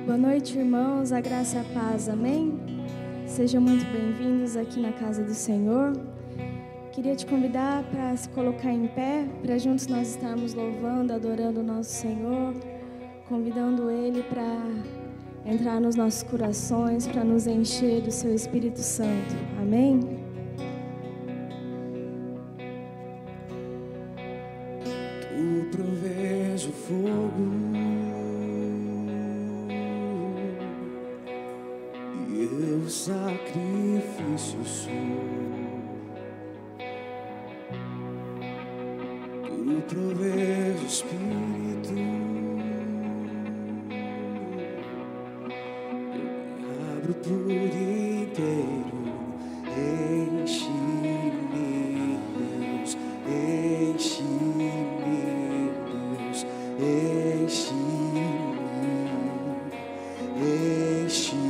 Boa noite, irmãos, a graça e a paz, amém? Sejam muito bem-vindos aqui na casa do Senhor. Queria te convidar para se colocar em pé, para juntos nós estarmos louvando, adorando o nosso Senhor, convidando Ele para entrar nos nossos corações, para nos encher do seu Espírito Santo, amém? Tu provês o fogo o sacrifício sou. Tu provês o Espírito, eu me abro por inteiro. Enche-me, Deus, enche-me, Deus, enche-me, enche-me.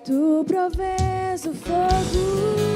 Tu provês o fogo.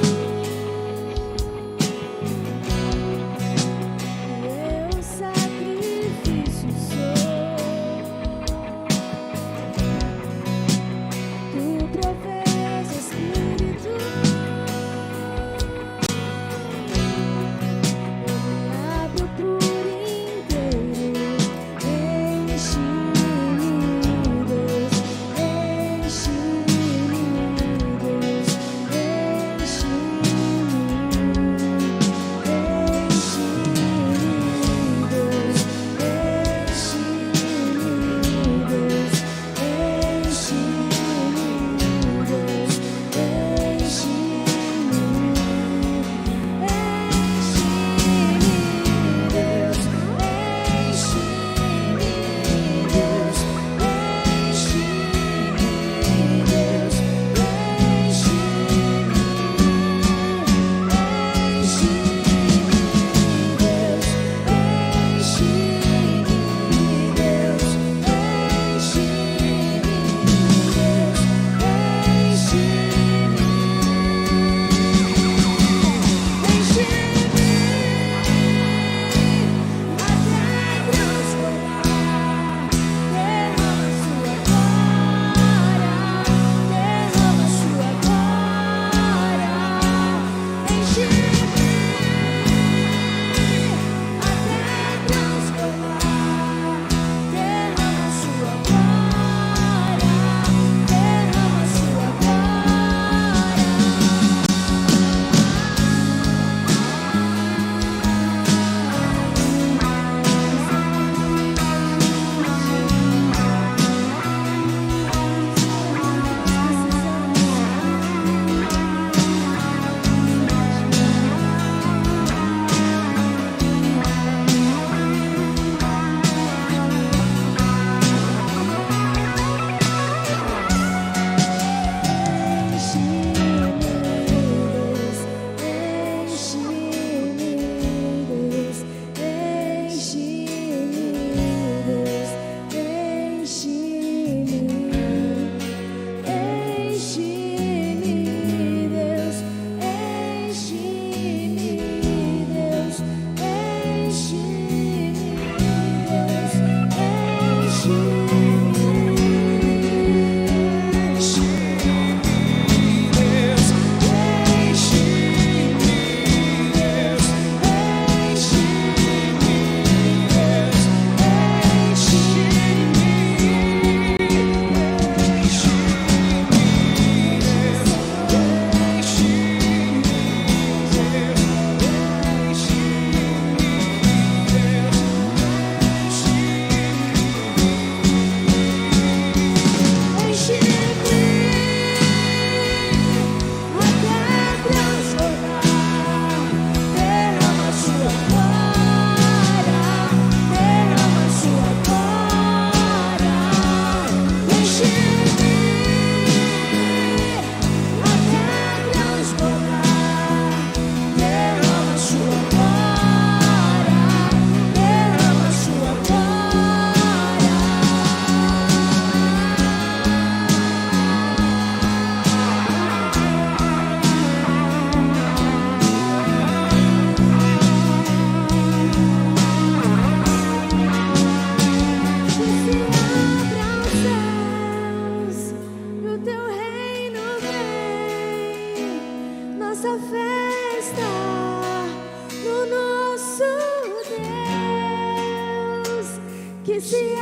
se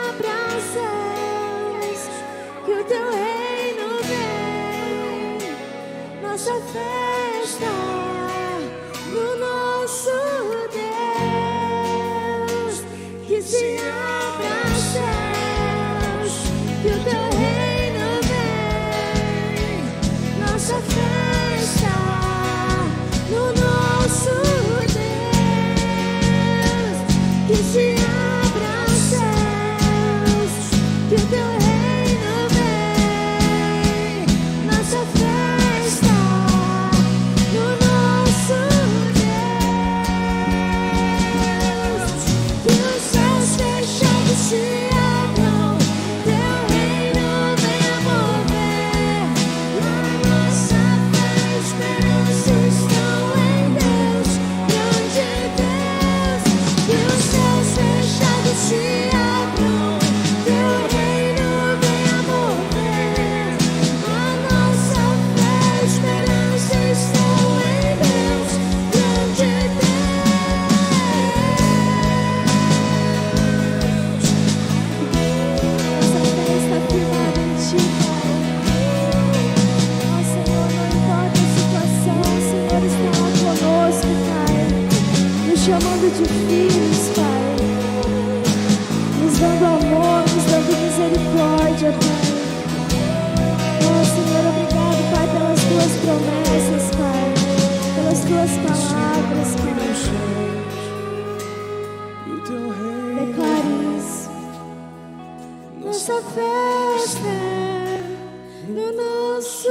abram os céus, que o teu reino vem. Nossa fé está no nosso Deus, que se abram os céus, que o teu reino vem. Nossa fé está no nosso Deus, que se abram os céus, que o teu reino vem. Nossa fé está no nosso Deus, que os céus fechados se abram, teu reino venha mover. A nossa fé e esperança estão em Deus, grande Deus. Que os céus fechados se abram, teu reino venha mover. A nossa fé e esperança estão em Deus, grande Deus. Nossa fé está firmada em Ti, Pai. Ó Senhor, não importa a situação, o Senhor está lá conosco, Pai, nos chamando de filhos, Pai, nos dando amor, nos dando misericórdia, Pai. Ó Senhor, obrigado, Pai, pelas Tuas promessas, Pai, pelas Tuas palavras, Pai. E o teu reino Declare isso. Nossa festa no nosso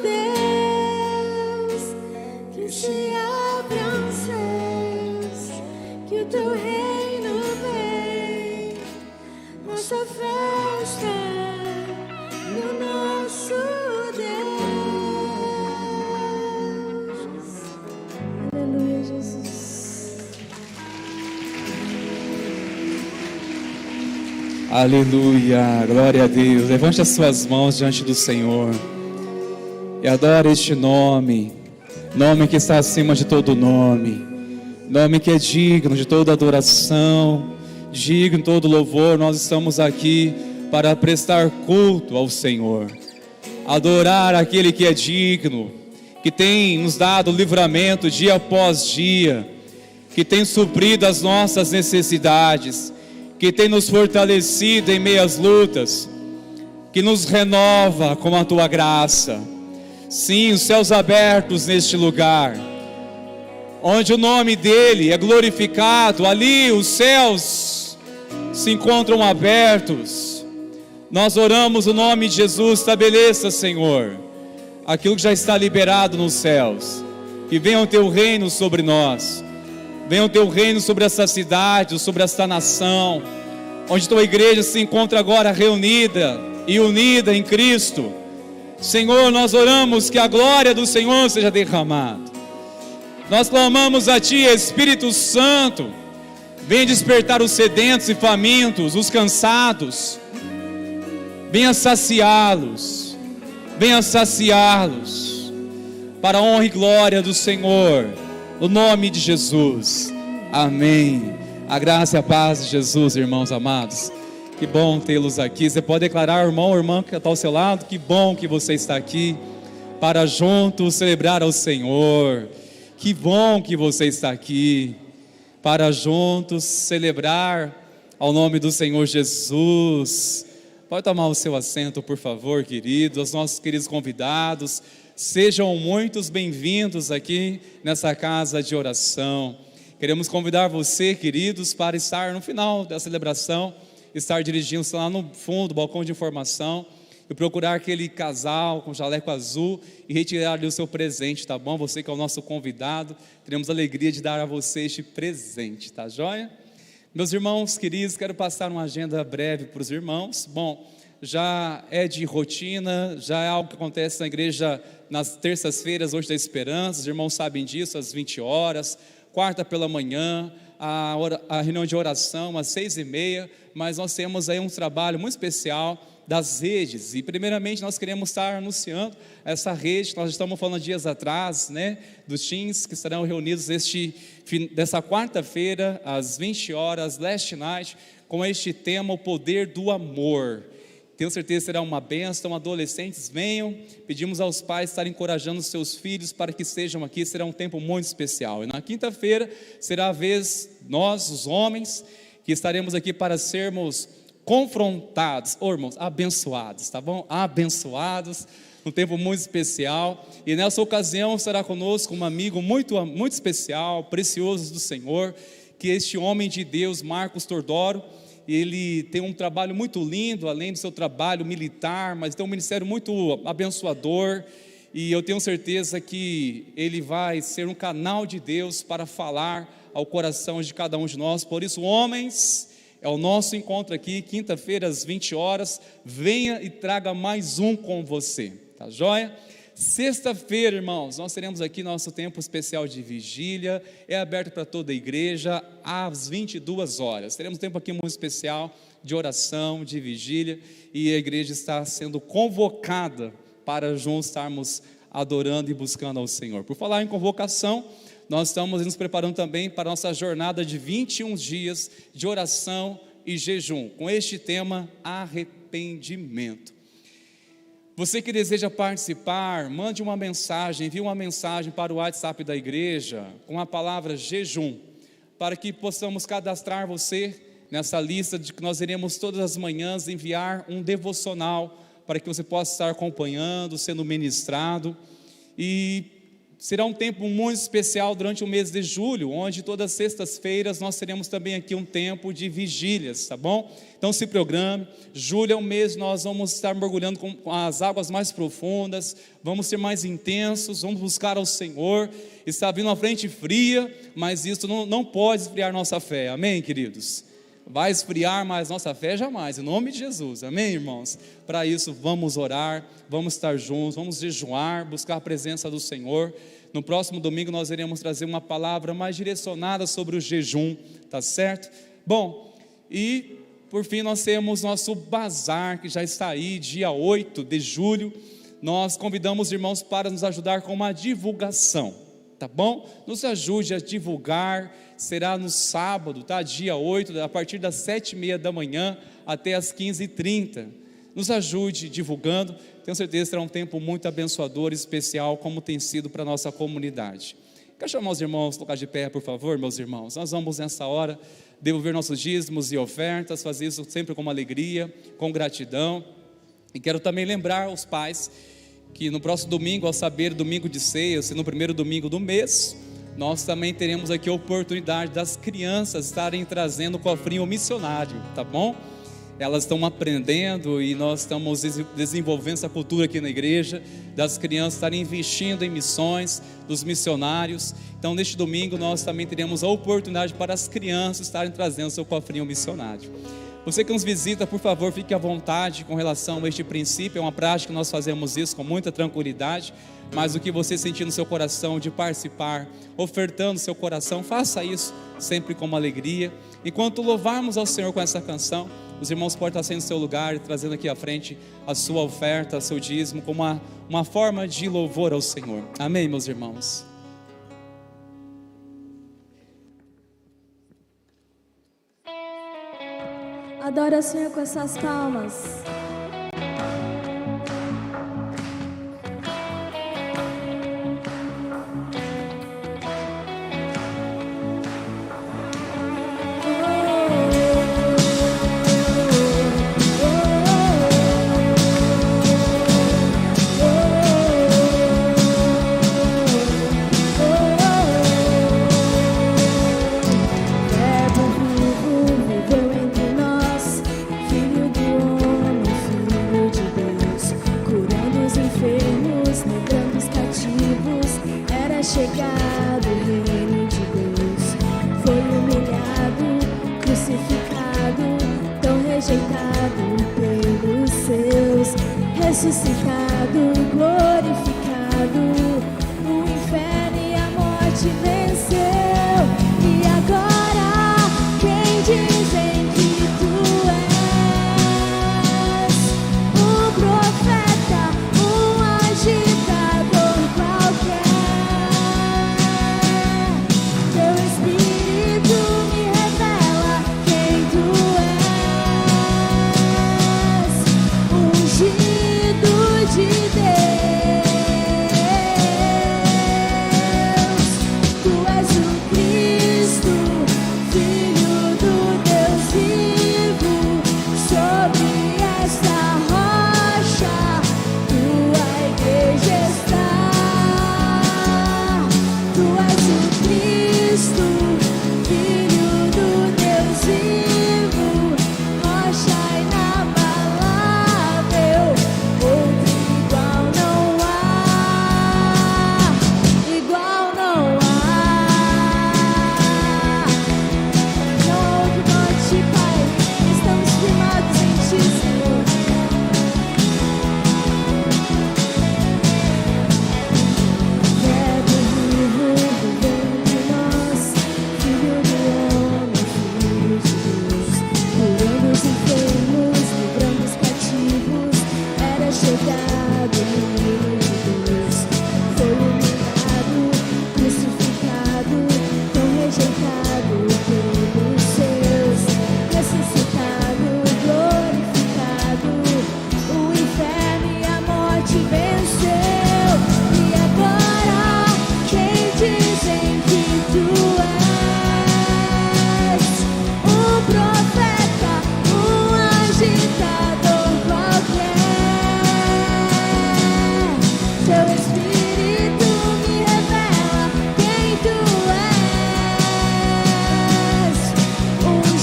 Deus, que se abram os céus, que o teu reino vem. Nossa festa no nosso Deus. Aleluia, Jesus. Aleluia, glória a Deus. Levante as suas mãos diante do Senhor e adore este nome, nome que está acima de todo nome, nome que é digno de toda adoração, digno de todo louvor. Nós estamos aqui para prestar culto ao Senhor, adorar aquele que é digno, que tem nos dado livramento dia após dia, que tem suprido as nossas necessidades, que tem nos fortalecido em meio às lutas, que nos renova com a Tua graça. Sim, os céus abertos neste lugar, onde o nome dEle é glorificado, ali os céus se encontram abertos. Nós oramos o nome de Jesus. Estabeleça, Senhor, aquilo que já está liberado nos céus, que venha o Teu reino sobre nós, venha o Teu reino sobre essa cidade, sobre esta nação, onde Tua igreja se encontra agora reunida e unida em Cristo. Senhor, nós oramos que a glória do Senhor seja derramada. Nós clamamos a Ti, Espírito Santo, venha despertar os sedentos e famintos, os cansados, venha saciá-los, para a honra e glória do Senhor, no nome de Jesus, amém. A graça e a paz de Jesus, irmãos amados, que bom tê-los aqui. Você pode declarar, irmão ou irmã que está ao seu lado, que bom que você está aqui, para juntos celebrar ao Senhor. Que bom que você está aqui, para juntos celebrar ao nome do Senhor Jesus. Pode tomar o seu assento, por favor, queridos. Os nossos queridos convidados, sejam muitos bem-vindos aqui nessa casa de oração. Queremos convidar você, queridos, para estar no final da celebração, estar dirigindo-se lá no fundo do balcão de informação e procurar aquele casal com jaleco azul e retirar-lhe o seu presente, tá bom? Você que é o nosso convidado, teremos a alegria de dar a você este presente, tá joia? Meus irmãos queridos, quero passar uma agenda breve para os irmãos. Bom, já é de rotina, já é algo que acontece na igreja nas terças-feiras, hoje da esperança, os irmãos sabem disso, às 20 horas, quarta pela manhã, a reunião de oração às 6h30, mas nós temos aí um trabalho muito especial das redes, e primeiramente nós queremos estar anunciando essa rede que nós estamos falando dias atrás, né, dos teens que estarão reunidos dessa quarta-feira às 20 horas, Last Night, com este tema, o poder do amor. Tenho certeza que será uma bênção. Adolescentes, venham. Pedimos aos pais estarem encorajando os seus filhos para que estejam aqui. Será um tempo muito especial. E na quinta-feira será a vez, nós, os homens, que estaremos aqui para sermos confrontados, irmãos, abençoados, tá bom? Abençoados, um tempo muito especial. E nessa ocasião será conosco um amigo muito, muito especial, precioso do Senhor, que é este homem de Deus, Marcos Tordoro. Ele tem um trabalho muito lindo, além do seu trabalho militar, mas tem um ministério muito abençoador, e eu tenho certeza que ele vai ser um canal de Deus para falar ao coração de cada um de nós. Por isso, homens, é o nosso encontro aqui, quinta-feira às 20 horas, venha e traga mais um com você, tá joia? Sexta-feira, irmãos, nós teremos aqui nosso tempo especial de vigília, é aberto para toda a igreja, às 22 horas, teremos um tempo aqui muito especial, de oração, de vigília, e a igreja está sendo convocada, para juntos estarmos adorando e buscando ao Senhor. Por falar em convocação, nós estamos nos preparando também para a nossa jornada de 21 dias, de oração e jejum, com este tema, arrependimento. Você que deseja participar, mande uma mensagem, envie uma mensagem para o WhatsApp da igreja, com a palavra jejum, para que possamos cadastrar você nessa lista de que nós iremos todas as manhãs enviar um devocional, para que você possa estar acompanhando, sendo ministrado, e será um tempo muito especial durante o mês de julho, onde todas as sextas-feiras nós teremos também aqui um tempo de vigílias, tá bom? Então se programe. Julho é um mês, nós vamos estar mergulhando com as águas mais profundas, vamos ser mais intensos, vamos buscar ao Senhor. Está vindo uma frente fria, mas isso não pode esfriar nossa fé, amém, queridos? Vai esfriar mais nossa fé? Jamais, em nome de Jesus, amém, irmãos? Para isso, vamos orar, vamos estar juntos, vamos jejuar, buscar a presença do Senhor. No próximo domingo nós iremos trazer uma palavra mais direcionada sobre o jejum, tá certo? Bom, e por fim nós temos nosso bazar, que já está aí, dia 8 de julho, nós convidamos os irmãos para nos ajudar com uma divulgação, tá bom? Nos ajude a divulgar. Será no sábado, tá? Dia 8, a partir das 7h30 da manhã até as 15h30. Nos ajude divulgando. Tenho certeza que será um tempo muito abençoador e especial, como tem sido para a nossa comunidade. Quero chamar os irmãos a tocar de pé, por favor, meus irmãos. Nós vamos nessa hora devolver nossos dízimos e ofertas, fazer isso sempre com alegria, com gratidão. E quero também lembrar os pais que no próximo domingo, ao saber domingo de ceia, se no primeiro domingo do mês, nós também teremos aqui a oportunidade das crianças estarem trazendo o cofrinho missionário, tá bom? Elas estão aprendendo e nós estamos desenvolvendo essa cultura aqui na igreja, das crianças estarem investindo em missões, dos missionários. Então neste domingo nós também teremos a oportunidade para as crianças estarem trazendo seu cofrinho missionário. Você que nos visita, por favor, fique à vontade com relação a este princípio. É uma prática que nós fazemos isso com muita tranquilidade, mas o que você sentir no seu coração de participar, ofertando seu coração, faça isso sempre com uma alegria. Enquanto louvarmos ao Senhor com essa canção, os irmãos podem estar saindo do seu lugar e trazendo aqui à frente a sua oferta, seu dízimo, como uma forma de louvor ao Senhor. Amém, meus irmãos? Adora o Senhor com essas palmas. Chegado o reino de Deus, foi humilhado, crucificado, tão rejeitado pelos seus, ressuscitado, glorificado, o inferno e a morte venceu. E agora, quem dizem que tu és? O profeta, um agitador qualquer. Teu Espírito me revela quem tu és.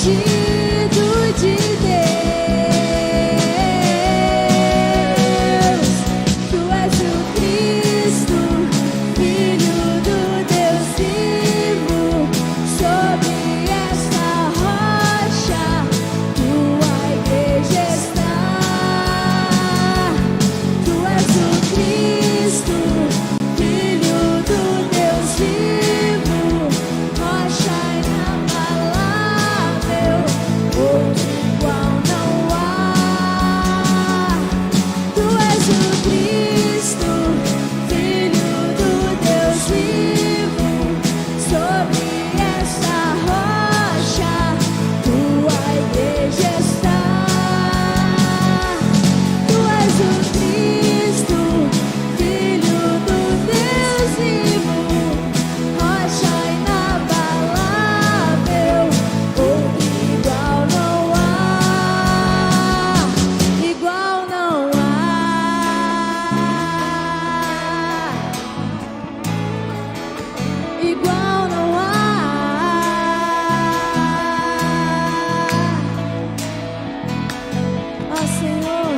ungido de Deus. Tu és o Cristo, Filho do Deus vivo. Sobre esta rocha, tua igreja está. Tu és o Cristo, Filho do Deus vivo, rocha inabalável, outro igual não há. Tu és o Cristo, Filho do Deus vivo, sobre essa rocha, tua igreja está. Tu és o Cristo, Filho do Deus vivo, rocha inabalável, outro igual não há, igual não há. Igual não há. Ó Senhor,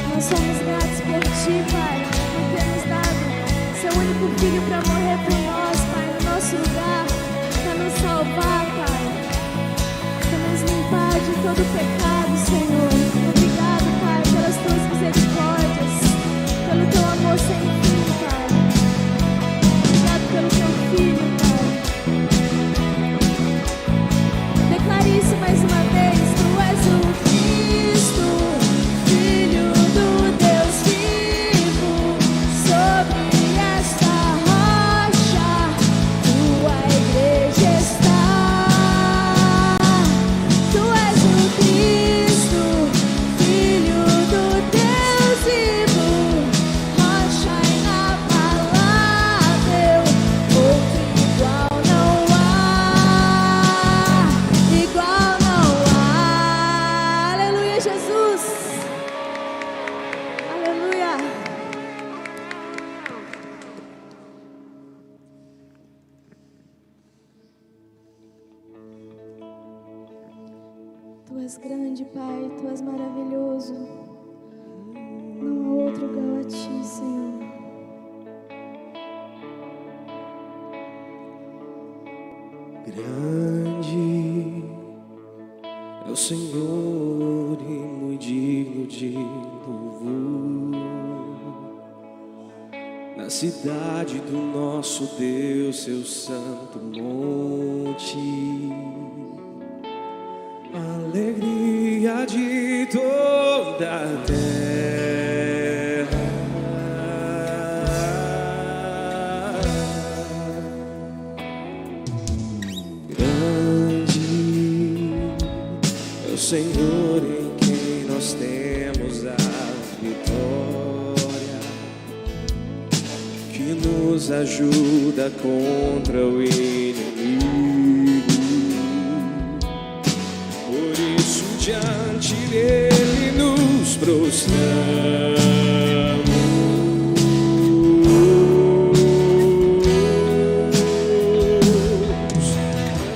nós somos gratos por Ti, Pai, por ter nos dado Seu único Filho para morrer por nós, Pai, no nosso lugar, para nos salvar, Pai, para nos limpar de todo pecado, Senhor. Obrigado, Pai, pelas Tuas misericórdias, pelo Teu amor sem fim, Pai. Obrigado pelo Teu Filho, Pai. Declare isso mais uma vez. Tu és o Cristo, Filho do Deus vivo. Sobre esta rocha, tua igreja está. Tu és o Cristo, Filho do Deus vivo, rocha inabalável, outro igual não há, igual não há. Aleluia, Jesus. Aleluia. Tu és grande, Pai, Tu és maravilhoso. Não há outro igual a Ti, Senhor. Grande é o Senhor e muito digno de louvor. Na cidade do nosso Deus, seu santo monte, alegria de toda a terra. Grande é o Senhor em quem nós temos a vitória, que nos ajuda contra o inimigo. Por isso diante dele nos prostramos.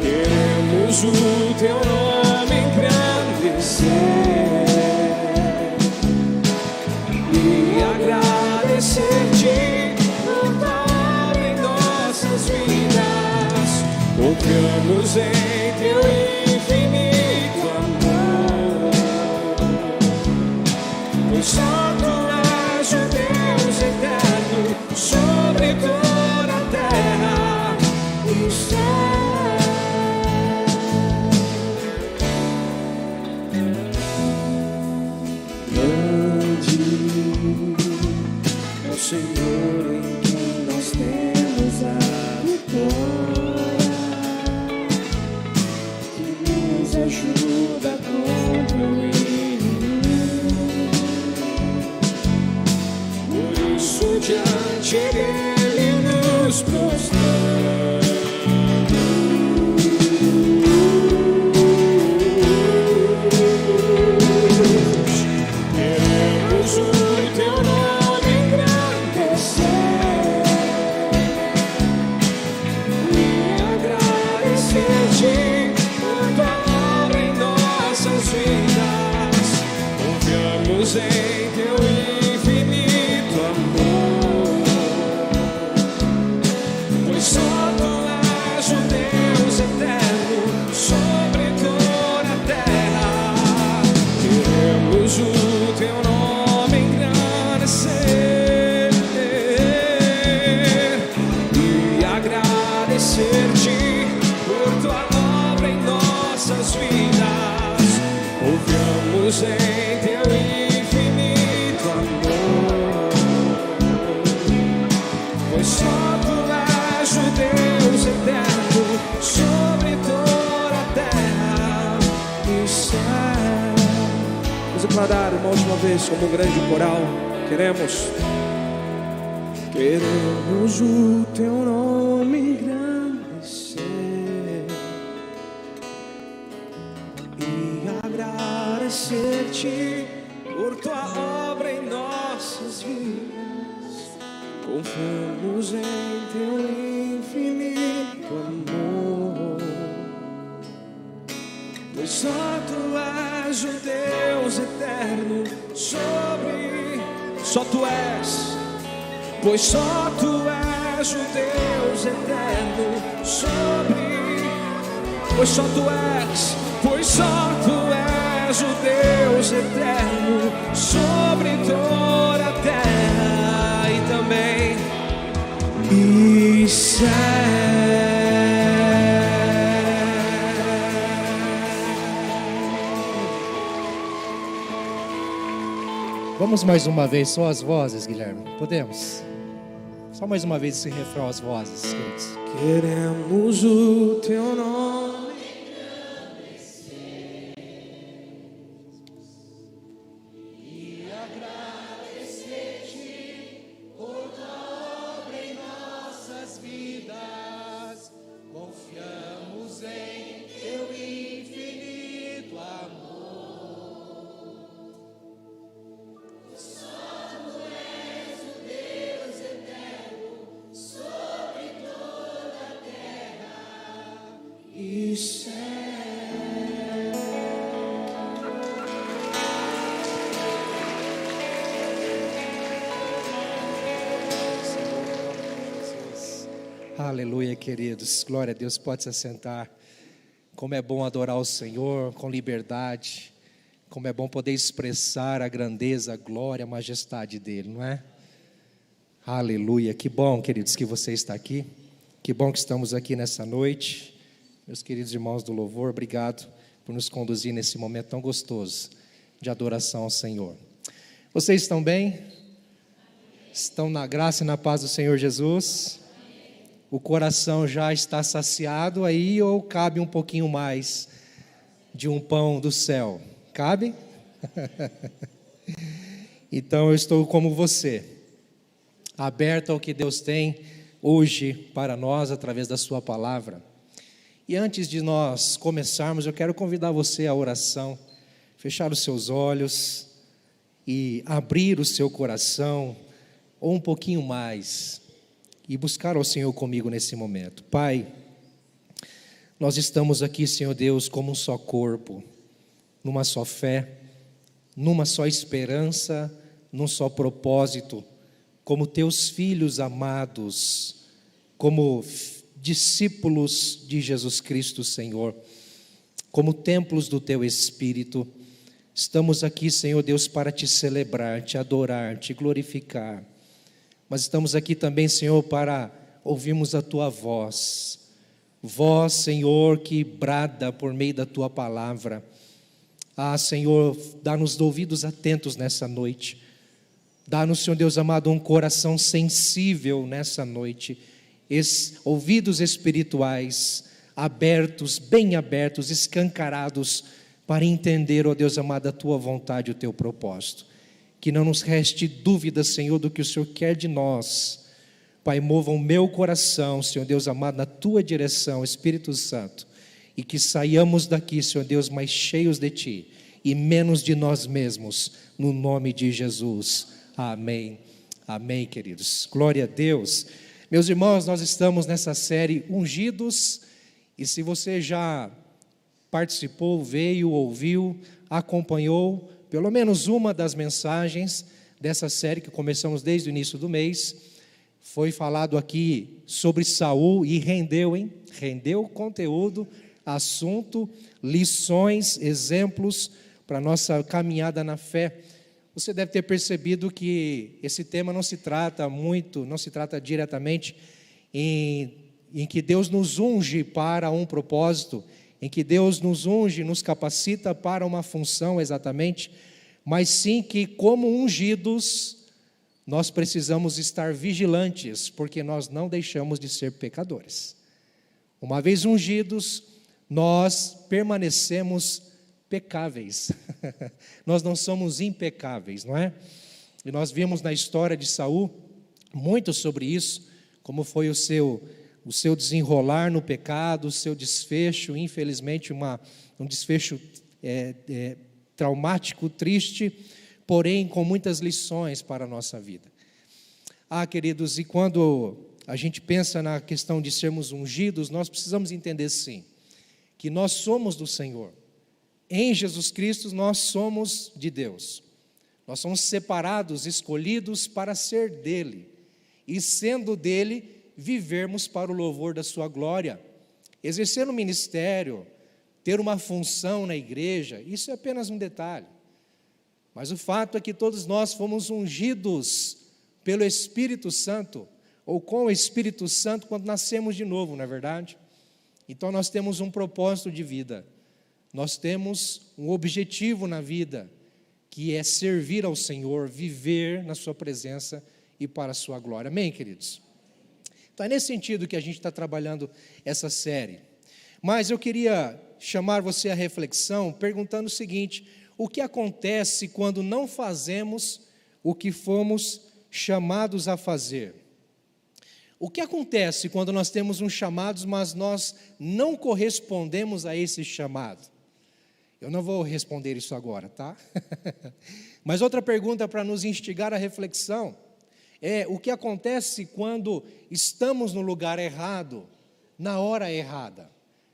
Queremos o teu nome engrandecer e agradecer-te por tudo em nossas vidas. Confiamos em teu infinito amor, pois só tu és o Deus eterno sobre toda a terra e céu. Grande é o Senhor em quem nós temos a vitória, que nos ajuda contra o inimigo. Por isso diante dele nos prostramos. Queremos o teu nome engrandecer e agradecer-te por vidas. Confiamos em teu infinito amor, pois só tu és o Deus eterno sobre toda a terra e céu. Vamos declarar uma última vez como um grande coral. Queremos o teu nome engrandecer e agradecer-te por tua obra em nossas vidas. Confiamos em teu infinito amor, pois só tu és o Deus eterno sobre. Só tu és. Pois só tu és o Deus eterno sobre. Pois só tu és. Pois só tu és o Deus eterno sobre toda a terra e também e céu. Vamos mais uma vez, só as vozes, Guilherme? Podemos? Só mais uma vez esse refrão, as vozes, queridos. Queremos o teu nome e agradecer-te por tua obra em nossas vidas. Confiamos em teu infinito amor. Isso é. Aleluia, queridos. Glória a Deus. Pode se assentar. Como é bom adorar o Senhor com liberdade. Como é bom poder expressar a grandeza, a glória, a majestade dele, não é? Aleluia. Que bom, queridos, que você está aqui. Que bom que estamos aqui nessa noite. Meus queridos irmãos do louvor, obrigado por nos conduzir nesse momento tão gostoso de adoração ao Senhor. Vocês estão bem? Estão na graça e na paz do Senhor Jesus? O coração já está saciado aí ou cabe um pouquinho mais de um pão do céu? Cabe? Então eu estou como você, aberto ao que Deus tem hoje para nós através da sua palavra. E antes de nós começarmos, eu quero convidar você à oração, fechar os seus olhos e abrir o seu coração, ou um pouquinho mais, e buscar ao Senhor comigo nesse momento. Pai, nós estamos aqui, Senhor Deus, como um só corpo, numa só fé, numa só esperança, num só propósito, como teus filhos amados, como discípulos de Jesus Cristo, Senhor, como templos do Teu Espírito. Estamos aqui, Senhor Deus, para Te celebrar, Te adorar, Te glorificar, mas estamos aqui também, Senhor, para ouvirmos a Tua voz, voz, Senhor, que brada por meio da Tua palavra. Senhor, dá-nos ouvidos atentos nessa noite, dá-nos, Senhor Deus amado, um coração sensível nessa noite, ouvidos espirituais abertos, bem abertos, escancarados, para entender, ó Deus amado, a Tua vontade e o Teu propósito. Que não nos reste dúvida, Senhor, do que o Senhor quer de nós. Pai, mova o meu coração, Senhor Deus amado, na Tua direção, Espírito Santo, e que saiamos daqui, Senhor Deus, mais cheios de Ti e menos de nós mesmos, no nome de Jesus. Amém. Amém, queridos. Glória a Deus. Meus irmãos, nós estamos nessa série Ungidos, e se você já participou, veio, ouviu, acompanhou pelo menos uma das mensagens dessa série que começamos desde o início do mês, foi falado aqui sobre Saul e rendeu, hein? Rendeu conteúdo, assunto, lições, exemplos para a nossa caminhada na fé. Você deve ter percebido que esse tema não se trata diretamente em que Deus nos unge para um propósito em que Deus nos unge, nos capacita para uma função exatamente, mas sim que, como ungidos, nós precisamos estar vigilantes, porque nós não deixamos de ser pecadores. Uma vez ungidos, nós permanecemos pecáveis. Nós não somos impecáveis, não é? E nós vimos na história de Saul muito sobre isso, como foi o seu desenrolar no pecado, o seu desfecho, infelizmente um desfecho traumático, triste, porém com muitas lições para a nossa vida. Queridos, e quando a gente pensa na questão de sermos ungidos, nós precisamos entender sim, que nós somos do Senhor. Em Jesus Cristo nós somos de Deus. Nós somos separados, escolhidos para ser dele. E sendo dele, vivermos para o louvor da sua glória. Exercer um ministério, ter uma função na igreja, isso é apenas um detalhe. Mas o fato é que todos nós fomos ungidos pelo Espírito Santo, ou com o Espírito Santo, quando nascemos de novo, não é verdade? Então nós temos um propósito de vida. Nós temos um objetivo na vida, que é servir ao Senhor, viver na sua presença e para a sua glória. Amém, queridos? Então é nesse sentido que a gente está trabalhando essa série. Mas eu queria chamar você à reflexão, perguntando o seguinte: o que acontece quando não fazemos o que fomos chamados a fazer? O que acontece quando nós temos um chamado, mas nós não correspondemos a esse chamado? Eu não vou responder isso agora, tá? Mas outra pergunta para nos instigar à reflexão é: o que acontece quando estamos no lugar errado, na hora errada?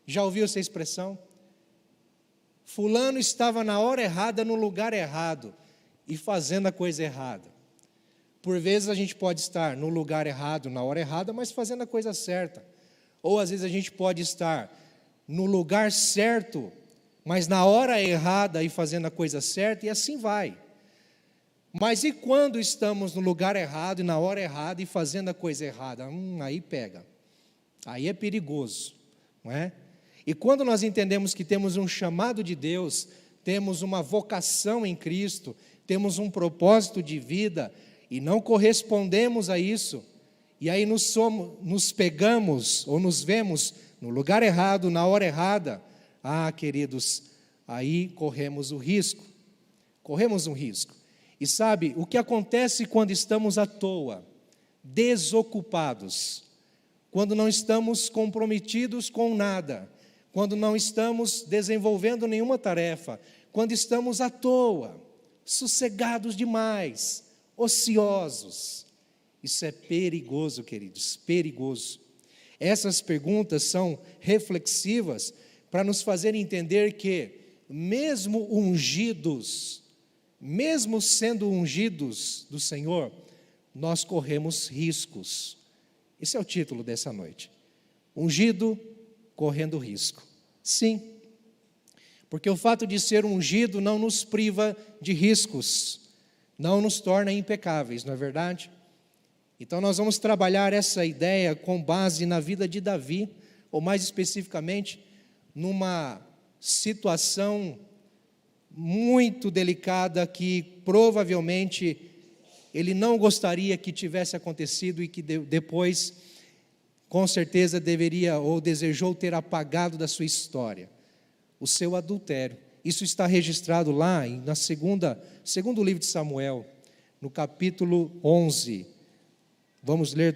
Já ouviu essa expressão? Fulano estava na hora errada, no lugar errado, e fazendo a coisa errada. Por vezes a gente pode estar no lugar errado, na hora errada, mas fazendo a coisa certa. Ou às vezes a gente pode estar no lugar certo, mas na hora errada e fazendo a coisa certa, e assim vai. Mas e quando estamos no lugar errado e na hora errada e fazendo a coisa errada? Aí pega. Aí é perigoso, não é? E quando nós entendemos que temos um chamado de Deus, temos uma vocação em Cristo, temos um propósito de vida, e não correspondemos a isso, e aí nos pegamos ou nos vemos no lugar errado, na hora errada, queridos, aí corremos um risco. E sabe, o que acontece quando estamos à toa, desocupados, quando não estamos comprometidos com nada, quando não estamos desenvolvendo nenhuma tarefa, quando estamos à toa, sossegados demais, ociosos. Isso é perigoso, queridos, perigoso. Essas perguntas são reflexivas para nos fazer entender que, mesmo ungidos, mesmo sendo ungidos do Senhor, nós corremos riscos. Esse é o título dessa noite. Ungido, correndo risco. Sim, porque o fato de ser ungido não nos priva de riscos, não nos torna impecáveis, não é verdade? Então nós vamos trabalhar essa ideia com base na vida de Davi, ou mais especificamente, numa situação muito delicada que provavelmente ele não gostaria que tivesse acontecido e que depois, com certeza, deveria ou desejou ter apagado da sua história: o seu adultério. Isso está registrado lá segundo livro de Samuel, no capítulo 11. Vamos ler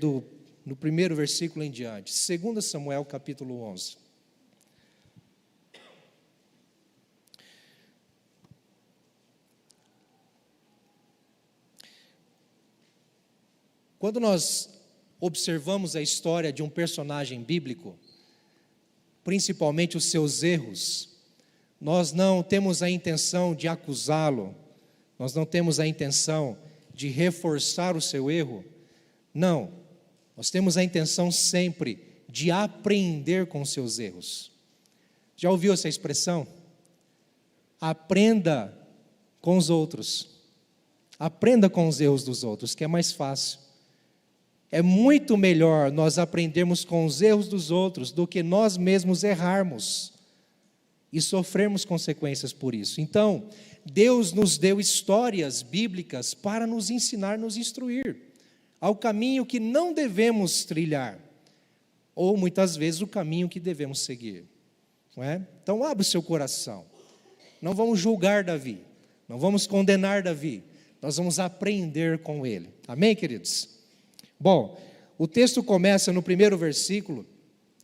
no primeiro versículo em diante. 2 Samuel, capítulo 11. Quando nós observamos a história de um personagem bíblico, principalmente os seus erros, nós não temos a intenção de acusá-lo, nós não temos a intenção de reforçar o seu erro. Não, nós temos a intenção sempre de aprender com os seus erros. Já ouviu essa expressão? Aprenda com os outros. Aprenda com os erros dos outros, que é mais fácil. É muito melhor nós aprendermos com os erros dos outros do que nós mesmos errarmos. e sofrermos consequências por isso. Então, Deus nos deu histórias bíblicas para nos ensinar, nos instruir ao caminho que não devemos trilhar, ou muitas vezes o caminho que devemos seguir, não é? Então, abre o seu coração. Não vamos julgar Davi, não vamos condenar Davi, nós vamos aprender com ele. Amém, queridos? Bom, o texto começa no primeiro versículo,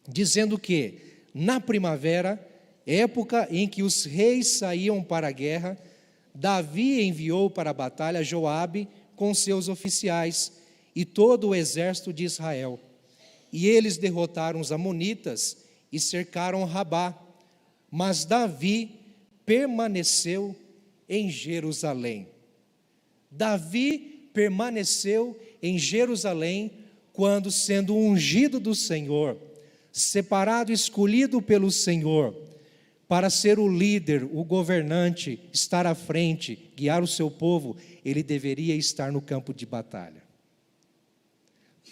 dizendo que, na primavera, época em que os reis saíam para a guerra, Davi enviou para a batalha Joabe com seus oficiais e todo o exército de Israel. E eles derrotaram os amonitas e cercaram Rabá. Mas Davi permaneceu em Jerusalém. Davi permaneceu em Jerusalém quando, sendo ungido do Senhor, separado e escolhido pelo Senhor, para ser o líder, o governante, estar à frente, guiar o seu povo, ele deveria estar no campo de batalha.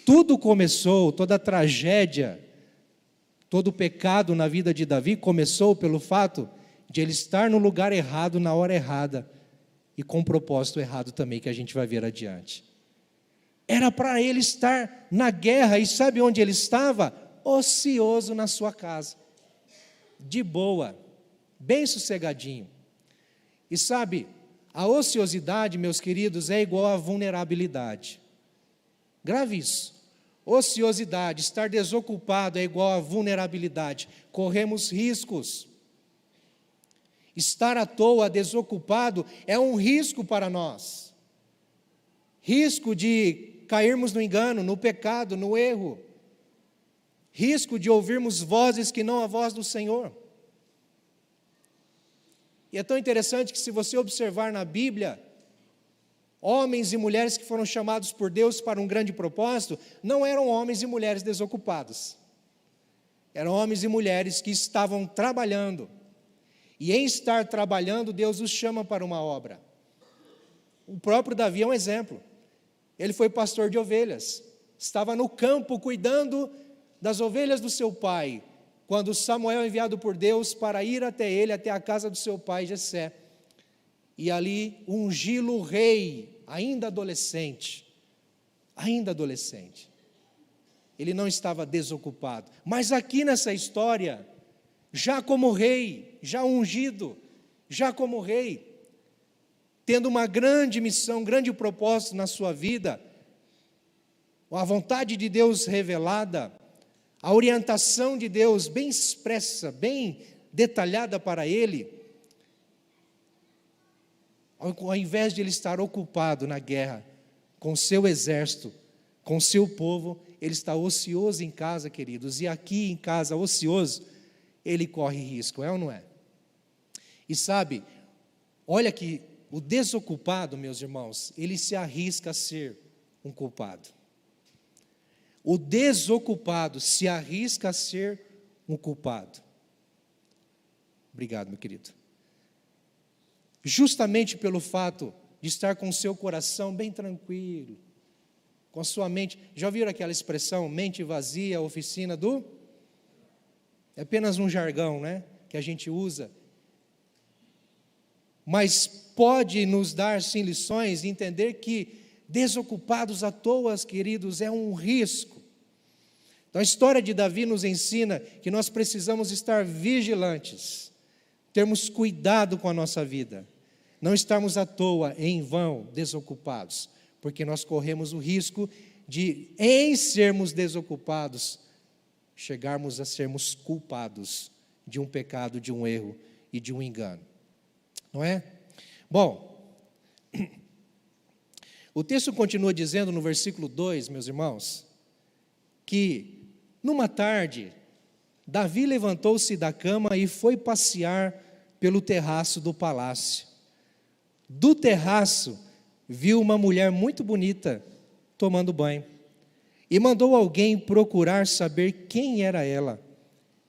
Tudo começou, toda a tragédia, todo o pecado na vida de Davi começou pelo fato de ele estar no lugar errado, na hora errada, e com um propósito errado também, que a gente vai ver adiante. Era para ele estar na guerra, e sabe onde ele estava? Ocioso na sua casa, de boa, bem sossegadinho. E sabe, a ociosidade, meus queridos, é igual à vulnerabilidade. Grave isso. Ociosidade, estar desocupado é igual à vulnerabilidade. Corremos riscos. Estar à toa, desocupado, é um risco para nós. Risco de cairmos no engano, no pecado, no erro. Risco de ouvirmos vozes que não a voz do Senhor. E é tão interessante que, se você observar na Bíblia, homens e mulheres que foram chamados por Deus para um grande propósito, não eram homens e mulheres desocupados. Eram homens e mulheres que estavam trabalhando. E em estar trabalhando, Deus os chama para uma obra. O próprio Davi é um exemplo. Ele foi pastor de ovelhas. Estava no campo cuidando das ovelhas do seu pai, quando Samuel é enviado por Deus para ir até ele, até a casa do seu pai Jessé, e ali ungí-lo rei, ainda adolescente. Ele não estava desocupado, mas aqui nessa história, já como rei, já ungido, já como rei, tendo uma grande missão, um grande propósito na sua vida, a vontade de Deus revelada, a orientação de Deus bem expressa, bem detalhada para ele, ao invés de ele estar ocupado na guerra, com seu exército, com seu povo, ele está ocioso em casa, queridos, e aqui em casa, ocioso, ele corre risco, é ou não é? E sabe, olha que o desocupado, meus irmãos, ele se arrisca a ser um culpado. O desocupado se arrisca a ser um culpado. Obrigado, meu querido. Justamente pelo fato de estar com o seu coração bem tranquilo, com a sua mente. Já ouviram aquela expressão, mente vazia, oficina do? É apenas um jargão, né, que a gente usa. Mas pode nos dar, sim, lições e entender que desocupados à toa, queridos, é um risco. Então, a história de Davi nos ensina que nós precisamos estar vigilantes, termos cuidado com a nossa vida, não estarmos à toa, em vão, desocupados, porque nós corremos o risco de, em sermos desocupados, chegarmos a sermos culpados de um pecado, de um erro e de um engano. Não é? Bom, o texto continua dizendo no versículo 2, meus irmãos, que numa tarde, Davi levantou-se da cama e foi passear pelo terraço do palácio. Do terraço, viu uma mulher muito bonita tomando banho e mandou alguém procurar saber quem era ela.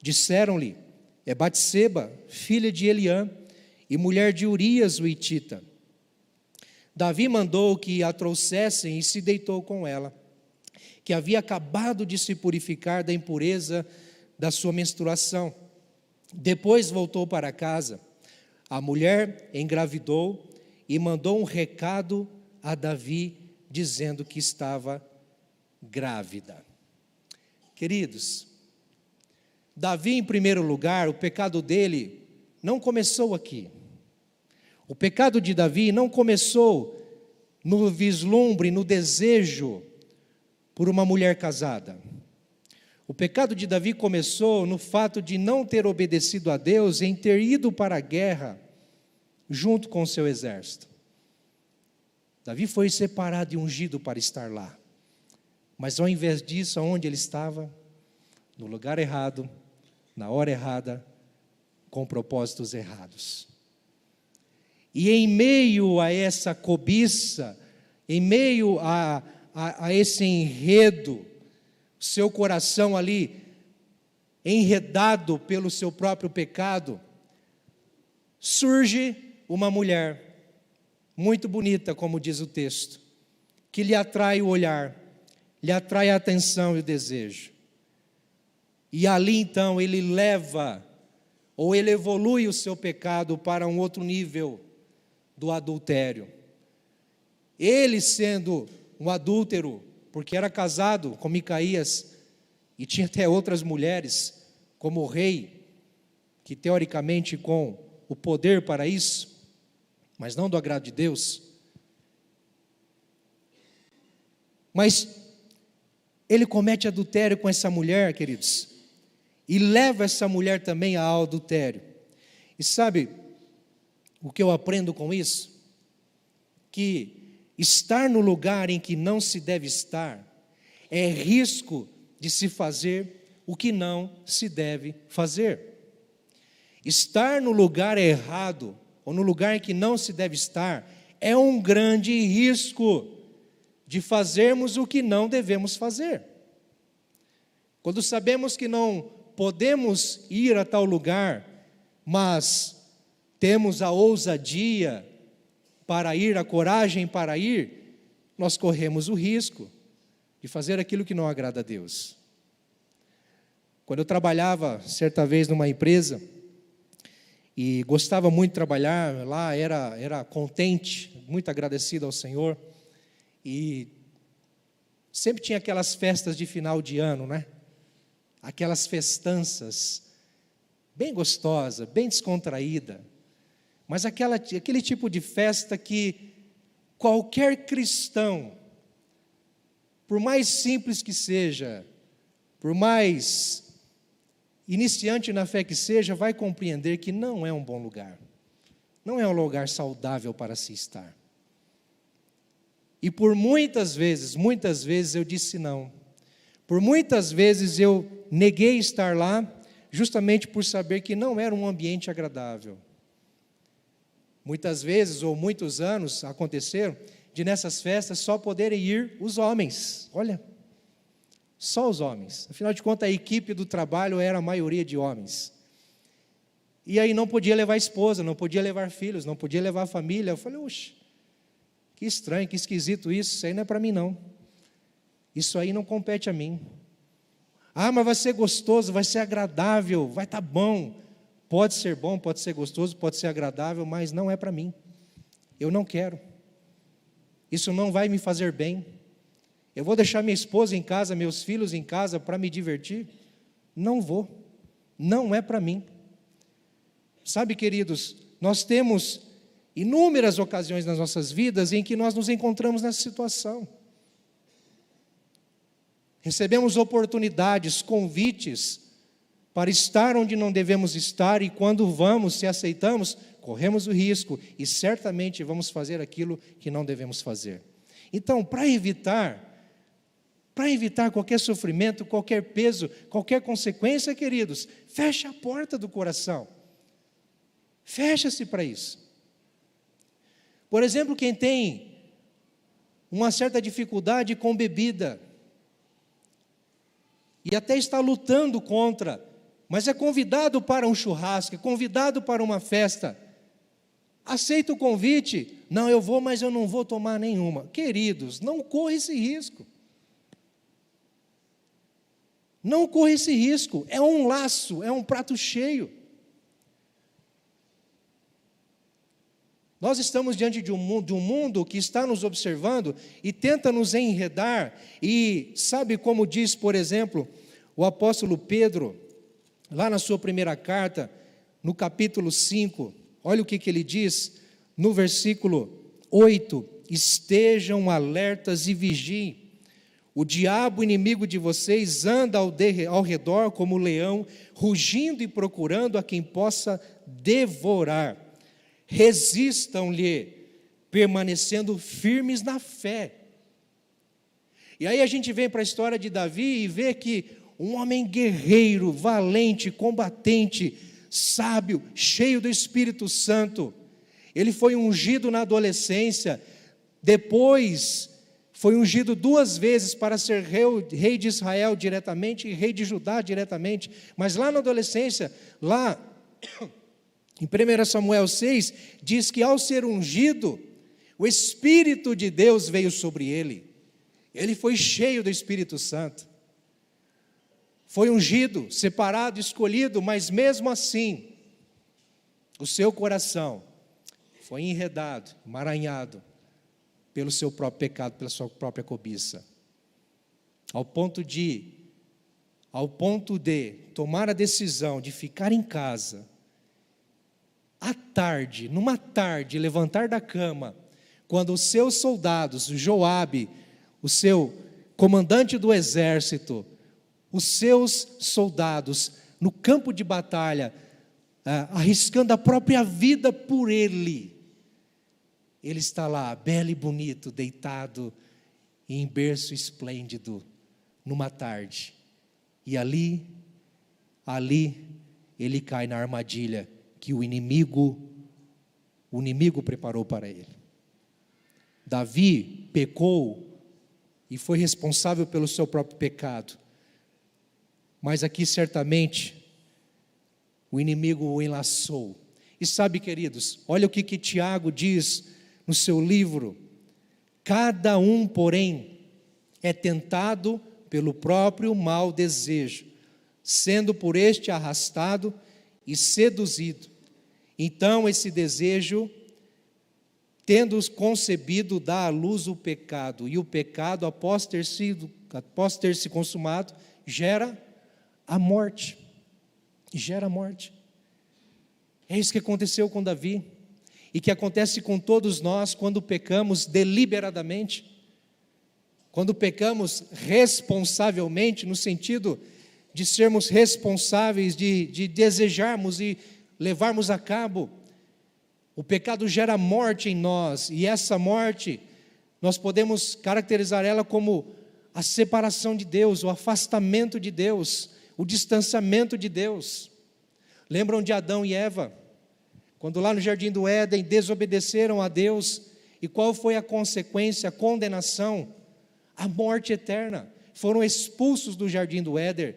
Disseram-lhe, é Batseba, filha de Eliã e mulher de Urias o hitita. Davi mandou que a trouxessem e se deitou com ela, que havia acabado de se purificar da impureza da sua menstruação. Depois voltou para casa. A mulher engravidou e mandou um recado a Davi, dizendo que estava grávida. Queridos, Davi, em primeiro lugar, o pecado dele não começou aqui. O pecado de Davi não começou no vislumbre, no desejo por uma mulher casada. O pecado de Davi começou no fato de não ter obedecido a Deus em ter ido para a guerra junto com o seu exército. Davi foi separado e ungido para estar lá. Mas ao invés disso, aonde ele estava? No lugar errado, na hora errada, com propósitos errados. E em meio a essa cobiça, em meio a esse enredo, seu coração ali enredado pelo seu próprio pecado, surge uma mulher muito bonita, como diz o texto, que lhe atrai o olhar, lhe atrai a atenção e o desejo. E ali então ele leva, ou ele evolui o seu pecado para um outro nível do adultério. Ele sendo um adúltero, porque era casado com Micaías, e tinha até outras mulheres, como o rei, que teoricamente com o poder para isso, mas não do agrado de Deus. Mas ele comete adultério com essa mulher, queridos, e leva essa mulher também ao adultério. E sabe o que eu aprendo com isso? Que estar no lugar em que não se deve estar é risco de se fazer o que não se deve fazer. Estar no lugar errado, ou no lugar em que não se deve estar, é um grande risco de fazermos o que não devemos fazer. Quando sabemos que não podemos ir a tal lugar, mas temos a ousadia para ir, a coragem para ir, nós corremos o risco de fazer aquilo que não agrada a Deus. Quando eu trabalhava certa vez numa empresa, e gostava muito de trabalhar lá, era contente, muito agradecido ao Senhor, e sempre tinha aquelas festas de final de ano, né? Aquelas festanças, bem gostosa, bem descontraída, mas aquele tipo de festa que qualquer cristão, por mais simples que seja, por mais iniciante na fé que seja, vai compreender que não é um bom lugar, não é um lugar saudável para se estar. E por muitas vezes eu disse não, por muitas vezes eu neguei estar lá, justamente por saber que não era um ambiente agradável. Muitas vezes, ou muitos anos, aconteceram de nessas festas só poderem ir os homens, olha, só os homens. Afinal de contas, a equipe do trabalho era a maioria de homens. E aí não podia levar esposa, não podia levar filhos, não podia levar família. Eu falei, oxe, que estranho, que esquisito isso aí não é para mim não. Isso aí não compete a mim. Ah, mas vai ser gostoso, vai ser agradável, vai estar bom. Pode ser bom, pode ser gostoso, pode ser agradável, mas não é para mim. Eu não quero. Isso não vai me fazer bem. Eu vou deixar minha esposa em casa, meus filhos em casa para me divertir? Não vou. Não é para mim. Sabe, queridos, nós temos inúmeras ocasiões nas nossas vidas em que nós nos encontramos nessa situação. Recebemos oportunidades, convites para estar onde não devemos estar, e quando vamos, se aceitamos, corremos o risco e certamente vamos fazer aquilo que não devemos fazer. Então, para evitar qualquer sofrimento, qualquer peso, qualquer consequência, queridos, feche a porta do coração. Fecha-se para isso. Por exemplo, quem tem uma certa dificuldade com bebida, e até está lutando contra, mas é convidado para um churrasco, é convidado para uma festa, aceita o convite, não, eu vou, mas eu não vou tomar nenhuma. Queridos, não corra esse risco. Não corra esse risco, é um laço, é um prato cheio. Nós estamos diante de um mundo que está nos observando e tenta nos enredar. E sabe como diz, por exemplo, o apóstolo Pedro, lá na sua primeira carta, no capítulo 5, olha o que ele diz, no versículo 8: estejam alertas e vigiem. O diabo, inimigo de vocês, anda ao redor como leão, rugindo e procurando a quem possa devorar. Resistam-lhe, permanecendo firmes na fé. E aí a gente vem para a história de Davi e vê que um homem guerreiro, valente, combatente, sábio, cheio do Espírito Santo. Ele foi ungido na adolescência, depois foi ungido 2 vezes para ser rei de Israel diretamente e rei de Judá diretamente. Mas lá na adolescência, lá em 1 Samuel 6, diz que ao ser ungido, o Espírito de Deus veio sobre ele. Ele foi cheio do Espírito Santo. Foi ungido, separado, escolhido, mas mesmo assim, o seu coração foi enredado, emaranhado pelo seu próprio pecado, pela sua própria cobiça. Ao ponto de tomar a decisão de ficar em casa, à tarde, numa tarde, levantar da cama, quando os seus soldados, o Joabe, o seu comandante do exército, os seus soldados, no campo de batalha, arriscando a própria vida por ele, ele está lá, belo e bonito, deitado em berço esplêndido, numa tarde, e ali, ele cai na armadilha que o inimigo preparou para ele. Davi pecou e foi responsável pelo seu próprio pecado, mas aqui certamente o inimigo o enlaçou. E sabe, queridos, olha o que Tiago diz no seu livro: cada um, porém, é tentado pelo próprio mau desejo, sendo por este arrastado e seduzido. Então esse desejo, tendo-os concebido, dá à luz o pecado, e o pecado, após ter se consumado, gera a morte. Gera a morte. É isso que aconteceu com Davi, e que acontece com todos nós quando pecamos deliberadamente, quando pecamos responsavelmente, no sentido de sermos responsáveis, de desejarmos e levarmos a cabo. O pecado gera morte em nós, e essa morte, nós podemos caracterizar ela como a separação de Deus, o afastamento de Deus, o distanciamento de Deus. Lembram de Adão e Eva? Quando lá no Jardim do Éden desobedeceram a Deus, e qual foi a consequência, a condenação? A morte eterna. Foram expulsos do Jardim do Éden,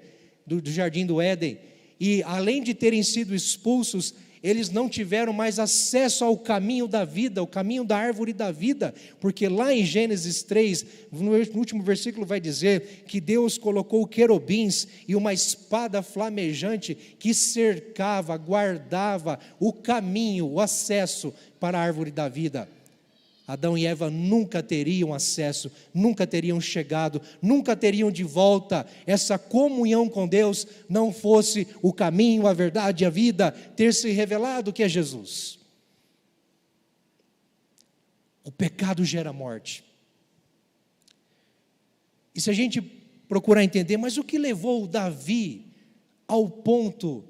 e além de terem sido expulsos, eles não tiveram mais acesso ao caminho da vida, o caminho da árvore da vida, porque lá em Gênesis 3, no último versículo vai dizer que Deus colocou querubins e uma espada flamejante que cercava, guardava o caminho, o acesso para a árvore da vida. Adão e Eva nunca teriam acesso, nunca teriam chegado, nunca teriam de volta essa comunhão com Deus, não fosse o caminho, a verdade e a vida ter se revelado que é Jesus. O pecado gera morte. E se a gente procurar entender, mas o que levou Davi ao ponto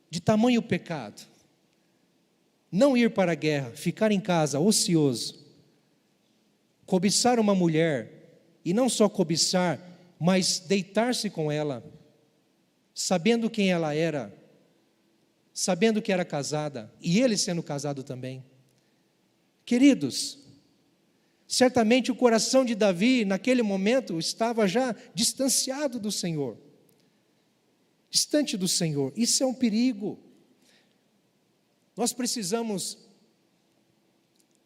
de tamanho pecado? Não ir para a guerra, ficar em casa, ocioso, cobiçar uma mulher, e não só cobiçar, mas deitar-se com ela, sabendo quem ela era, sabendo que era casada, e ele sendo casado também. Queridos, certamente o coração de Davi, naquele momento, estava já distanciado do Senhor, distante do Senhor. Isso é um perigo. Nós precisamos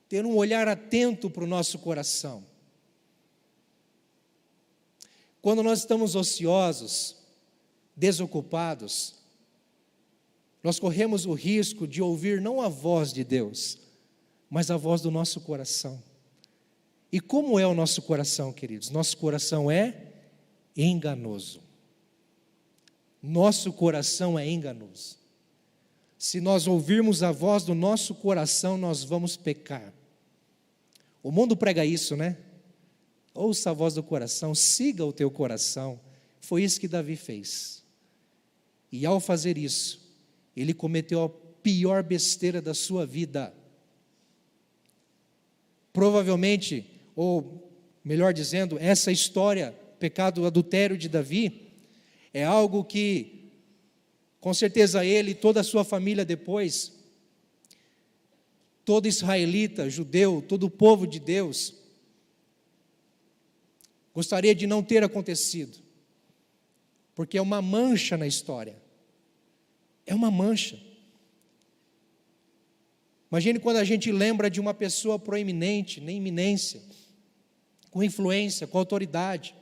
ter um olhar atento para o nosso coração. Quando nós estamos ociosos, desocupados, nós corremos o risco de ouvir não a voz de Deus, mas a voz do nosso coração. E como é o nosso coração, queridos? Nosso coração é enganoso. Nosso coração é enganoso. Se nós ouvirmos a voz do nosso coração, nós vamos pecar. O mundo prega isso, né? Ouça a voz do coração, siga o teu coração. Foi isso que Davi fez. E ao fazer isso, ele cometeu a pior besteira da sua vida. Provavelmente, ou melhor dizendo, essa história, pecado do adultério de Davi, é algo que, com certeza ele e toda a sua família depois, todo israelita, judeu, todo o povo de Deus, gostaria de não ter acontecido, porque é uma mancha na história, é uma mancha. Imagine quando a gente lembra de uma pessoa proeminente, na iminência, com influência, com autoridade,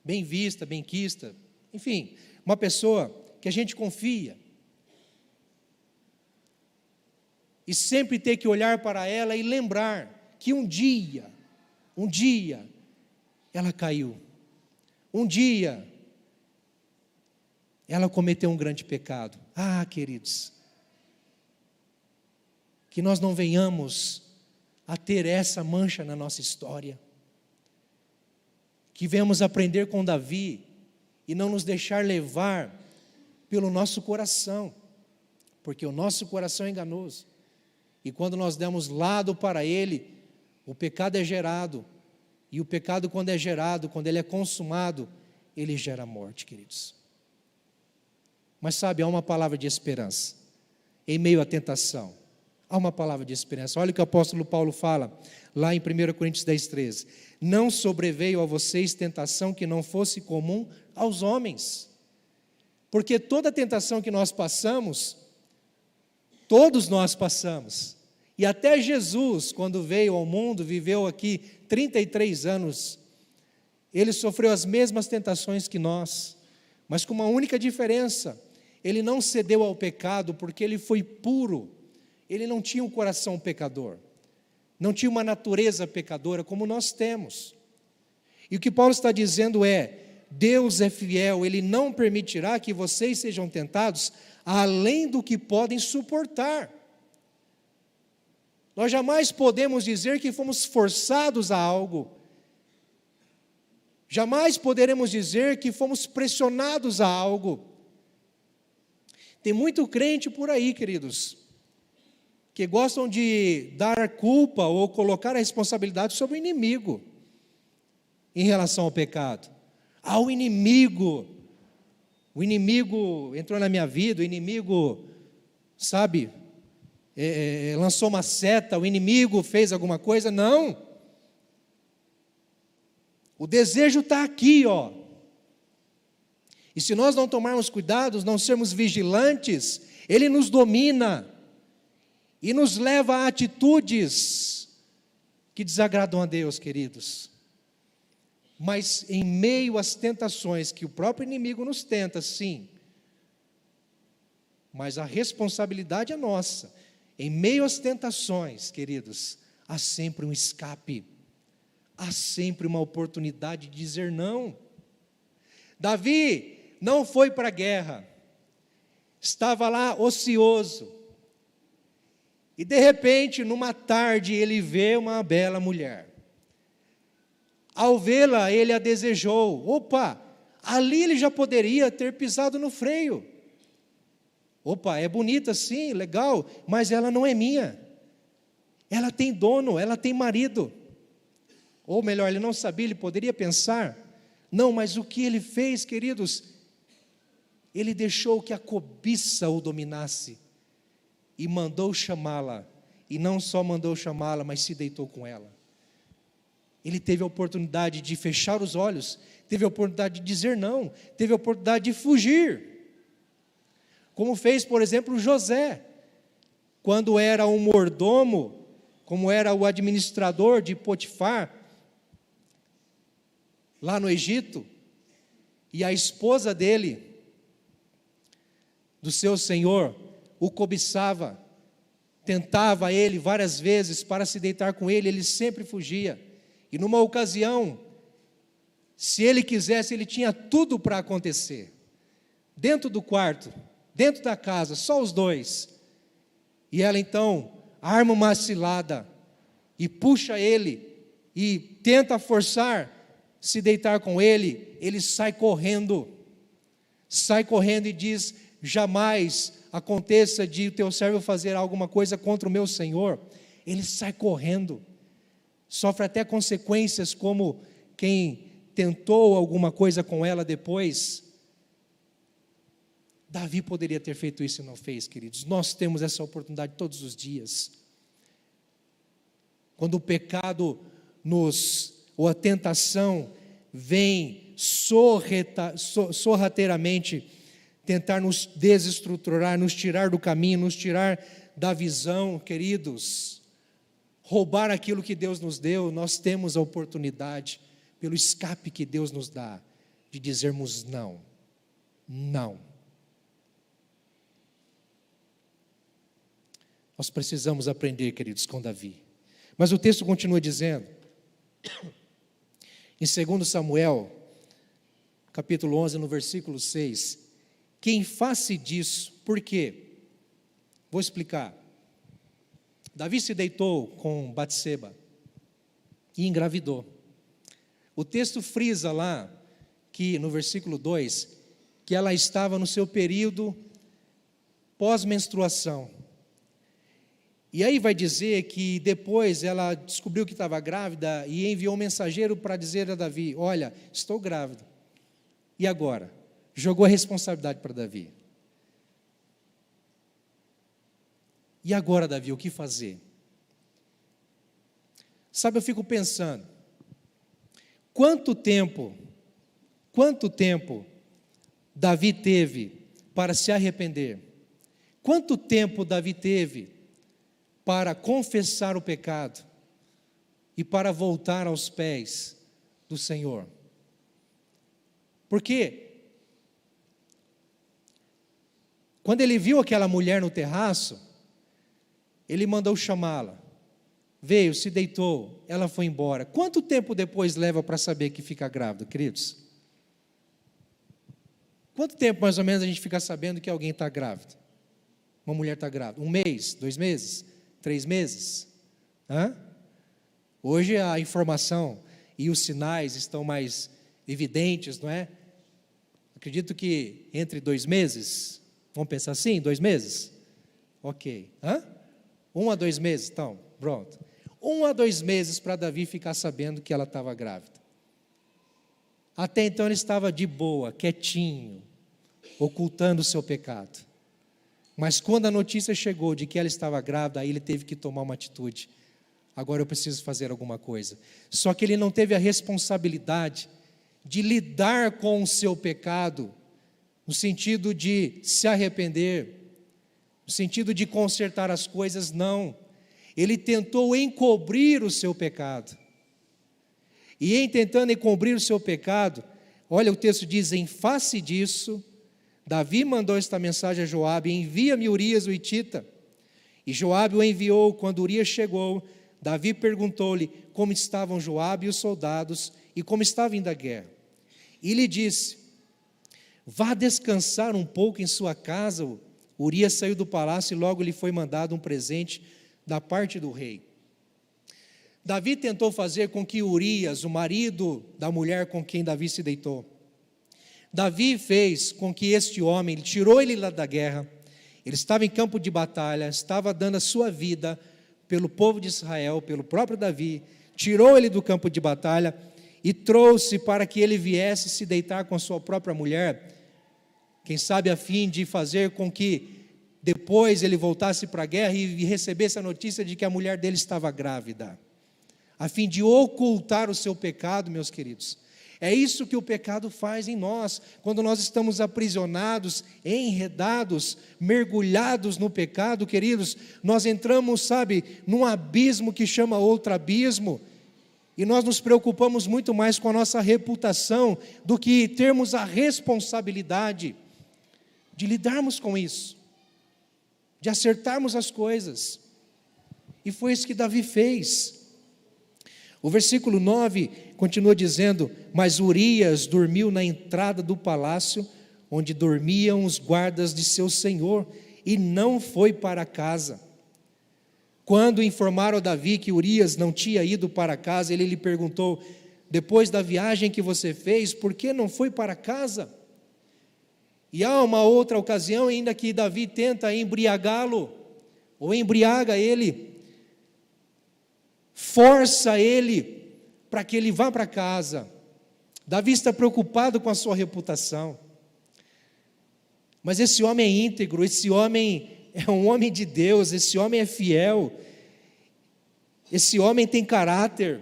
bem vista, bem quista, enfim, uma pessoa que a gente confia, e sempre ter que olhar para ela e lembrar que um dia, ela caiu, um dia, ela cometeu um grande pecado. Ah, queridos, que nós não venhamos a ter essa mancha na nossa história, que venhamos aprender com Davi e não nos deixar levar pelo nosso coração, porque o nosso coração é enganoso, e quando nós demos lado para ele, o pecado é gerado, e o pecado quando é gerado, quando ele é consumado, ele gera morte, queridos. Mas sabe, há uma palavra de esperança, em meio à tentação, há uma palavra de esperança. Olha o que o apóstolo Paulo fala, lá em 1 Coríntios 10:13, não sobreveio a vocês tentação que não fosse comum aos homens, porque toda tentação que nós passamos, todos nós passamos, e até Jesus, quando veio ao mundo, viveu aqui 33 anos, ele sofreu as mesmas tentações que nós, mas com uma única diferença, ele não cedeu ao pecado, porque ele foi puro, ele não tinha um coração pecador, não tinha uma natureza pecadora como nós temos. E o que Paulo está dizendo é, Deus é fiel, Ele não permitirá que vocês sejam tentados além do que podem suportar. Nós jamais podemos dizer que fomos forçados a algo, jamais poderemos dizer que fomos pressionados a algo. Tem muito crente por aí, queridos, que gostam de dar culpa ou colocar a responsabilidade sobre o inimigo em relação ao pecado. O inimigo entrou na minha vida, o inimigo, sabe, lançou uma seta, o inimigo fez alguma coisa. Não, o desejo está aqui, ó. E se nós não tomarmos cuidados, não sermos vigilantes, ele nos domina e nos leva a atitudes que desagradam a Deus, queridos. Mas em meio às tentações que o próprio inimigo nos tenta, sim, mas a responsabilidade é nossa. Em meio às tentações, queridos, há sempre um escape, há sempre uma oportunidade de dizer não. Davi não foi para a guerra, estava lá ocioso, e de repente, numa tarde, ele vê uma bela mulher. Ao vê-la, ele a desejou. Opa, ali ele já poderia ter pisado no freio. Opa, é bonita sim, legal, mas ela não é minha. Ela tem dono, ela tem marido. Ou melhor, ele não sabia, ele poderia pensar. Não, mas o que ele fez, queridos? Ele deixou que a cobiça o dominasse e mandou chamá-la. E não só mandou chamá-la, mas se deitou com ela. Ele teve a oportunidade de fechar os olhos, teve a oportunidade de dizer não, teve a oportunidade de fugir. Como fez, por exemplo, José, quando era um mordomo, como era o administrador de Potifar, lá no Egito, e a esposa dele, do seu senhor, o cobiçava tentava ele várias vezes para se deitar com ele, ele sempre fugia. E numa ocasião, se ele quisesse, ele tinha tudo para acontecer. Dentro do quarto, dentro da casa, só os dois. E ela então arma uma cilada e puxa ele e tenta forçar se deitar com ele. Ele sai correndo e diz: jamais aconteça de o teu servo fazer alguma coisa contra o meu Senhor. Ele sai correndo, sofre até consequências, como quem tentou alguma coisa com ela depois. Davi poderia ter feito isso e não fez, queridos. Nós temos essa oportunidade todos os dias. Quando o pecado ou a tentação vem sorrateiramente tentar nos desestruturar, nos tirar do caminho, nos tirar da visão, queridos, roubar aquilo que Deus nos deu, nós temos a oportunidade, pelo escape que Deus nos dá, de dizermos não, não. Nós precisamos aprender, queridos, com Davi. Mas o texto continua dizendo, em 2 Samuel, capítulo 11, no versículo 6, que em face disso, por quê? Vou explicar. Davi se deitou com Batseba e engravidou. O texto frisa lá, que no versículo 2, que ela estava no seu período pós-menstruação. E aí vai dizer que depois ela descobriu que estava grávida e enviou um mensageiro para dizer a Davi: olha, estou grávida. E agora? Jogou a responsabilidade para Davi. E agora, Davi, o que fazer? Sabe, eu fico pensando, quanto tempo Davi teve para se arrepender? Quanto tempo Davi teve para confessar o pecado e para voltar aos pés do Senhor? Porque quando ele viu aquela mulher no terraço, ele mandou chamá-la. Veio, se deitou, ela foi embora. Quanto tempo depois leva para saber que fica grávida, queridos? Quanto tempo mais ou menos a gente fica sabendo que alguém está grávido? Uma mulher está grávida? 1 mês? 2 meses? 3 meses? Hoje a informação e os sinais estão mais evidentes, não é? Acredito que entre 2 meses, vamos pensar assim, 2 meses? Ok. 1 a 2 meses, então, pronto. 1 a 2 meses para Davi ficar sabendo que ela estava grávida. Até então ele estava de boa, quietinho, ocultando o seu pecado. Mas quando a notícia chegou de que ela estava grávida, aí ele teve que tomar uma atitude. Agora eu preciso fazer alguma coisa. Só que ele não teve a responsabilidade de lidar com o seu pecado, no sentido de se arrepender, no sentido de consertar as coisas, não. Ele tentou encobrir o seu pecado. E em tentando encobrir o seu pecado, olha, o texto diz: em face disso, Davi mandou esta mensagem a Joabe: envia-me Urias o hitita. E Joabe o enviou. Quando Urias chegou, Davi perguntou-lhe como estavam Joabe e os soldados e como estava indo a guerra. E lhe disse: vá descansar um pouco em sua casa. Urias saiu do palácio e logo lhe foi mandado um presente da parte do rei. Davi tentou fazer com que Urias, o marido da mulher com quem Davi se deitou, Davi fez com que este homem, ele tirou ele lá da guerra, ele estava em campo de batalha, estava dando a sua vida pelo povo de Israel, pelo próprio Davi, tirou ele do campo de batalha e trouxe para que ele viesse se deitar com a sua própria mulher, quem sabe a fim de fazer com que depois ele voltasse para a guerra e recebesse a notícia de que a mulher dele estava grávida, a fim de ocultar o seu pecado, meus queridos. É isso que o pecado faz em nós, quando nós estamos aprisionados, enredados, mergulhados no pecado, queridos, nós entramos, sabe, num abismo que chama outro abismo, e nós nos preocupamos muito mais com a nossa reputação, do que termos a responsabilidade de lidarmos com isso, de acertarmos as coisas. E foi isso que Davi fez. O versículo 9 continua dizendo: mas Urias dormiu na entrada do palácio, onde dormiam os guardas de seu senhor, e não foi para casa. Quando informaram a Davi que Urias não tinha ido para casa, ele lhe perguntou: depois da viagem que você fez, por que não foi para casa? E há uma outra ocasião ainda que Davi tenta embriagá-lo, ou embriaga ele, força ele para que ele vá para casa. Davi está preocupado com a sua reputação. Mas esse homem é íntegro, esse homem é um homem de Deus, esse homem é fiel, esse homem tem caráter.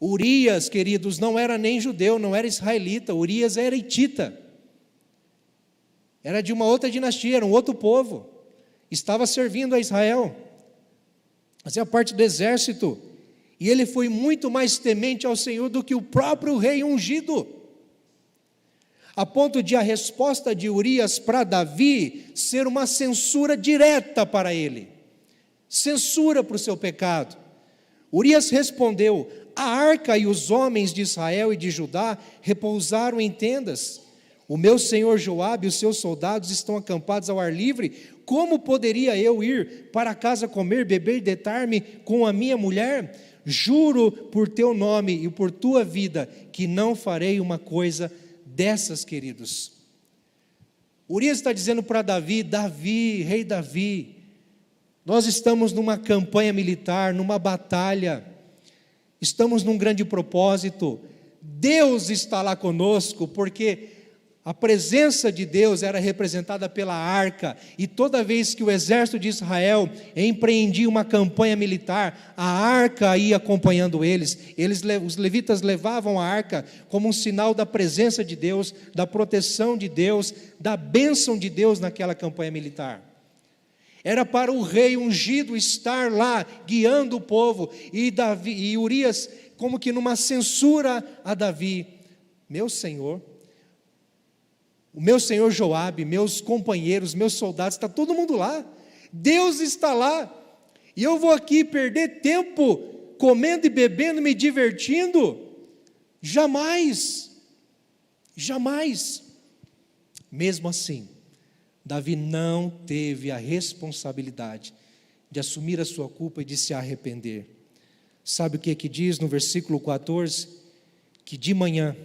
Urias, queridos, não era nem judeu, não era israelita, Urias era hitita, era de uma outra dinastia, era um outro povo, estava servindo a Israel, fazia parte do exército, e ele foi muito mais temente ao Senhor do que o próprio rei ungido, a ponto de a resposta de Urias para Davi ser uma censura direta para ele, censura para o seu pecado. Urias respondeu: a arca e os homens de Israel e de Judá repousaram em tendas. O meu senhor Joabe e os seus soldados estão acampados ao ar livre. Como poderia eu ir para casa comer, beber e deitar-me com a minha mulher? Juro por teu nome e por tua vida que não farei uma coisa dessas, queridos. Urias está dizendo para Davi: Davi, rei Davi, nós estamos numa campanha militar, numa batalha, estamos num grande propósito, Deus está lá conosco, porque a presença de Deus era representada pela arca, e toda vez que o exército de Israel empreendia uma campanha militar, a arca ia acompanhando eles, os levitas levavam a arca como um sinal da presença de Deus, da proteção de Deus, da bênção de Deus naquela campanha militar. Era para o rei ungido estar lá, guiando o povo, e Urias, como que numa censura a Davi: meu senhor, o meu senhor Joabe, meus companheiros, meus soldados, está todo mundo lá, Deus está lá, e eu vou aqui perder tempo comendo e bebendo, me divertindo? Jamais, jamais. Mesmo assim, Davi não teve a responsabilidade de assumir a sua culpa e de se arrepender. Sabe o que diz no versículo 14? Que de manhã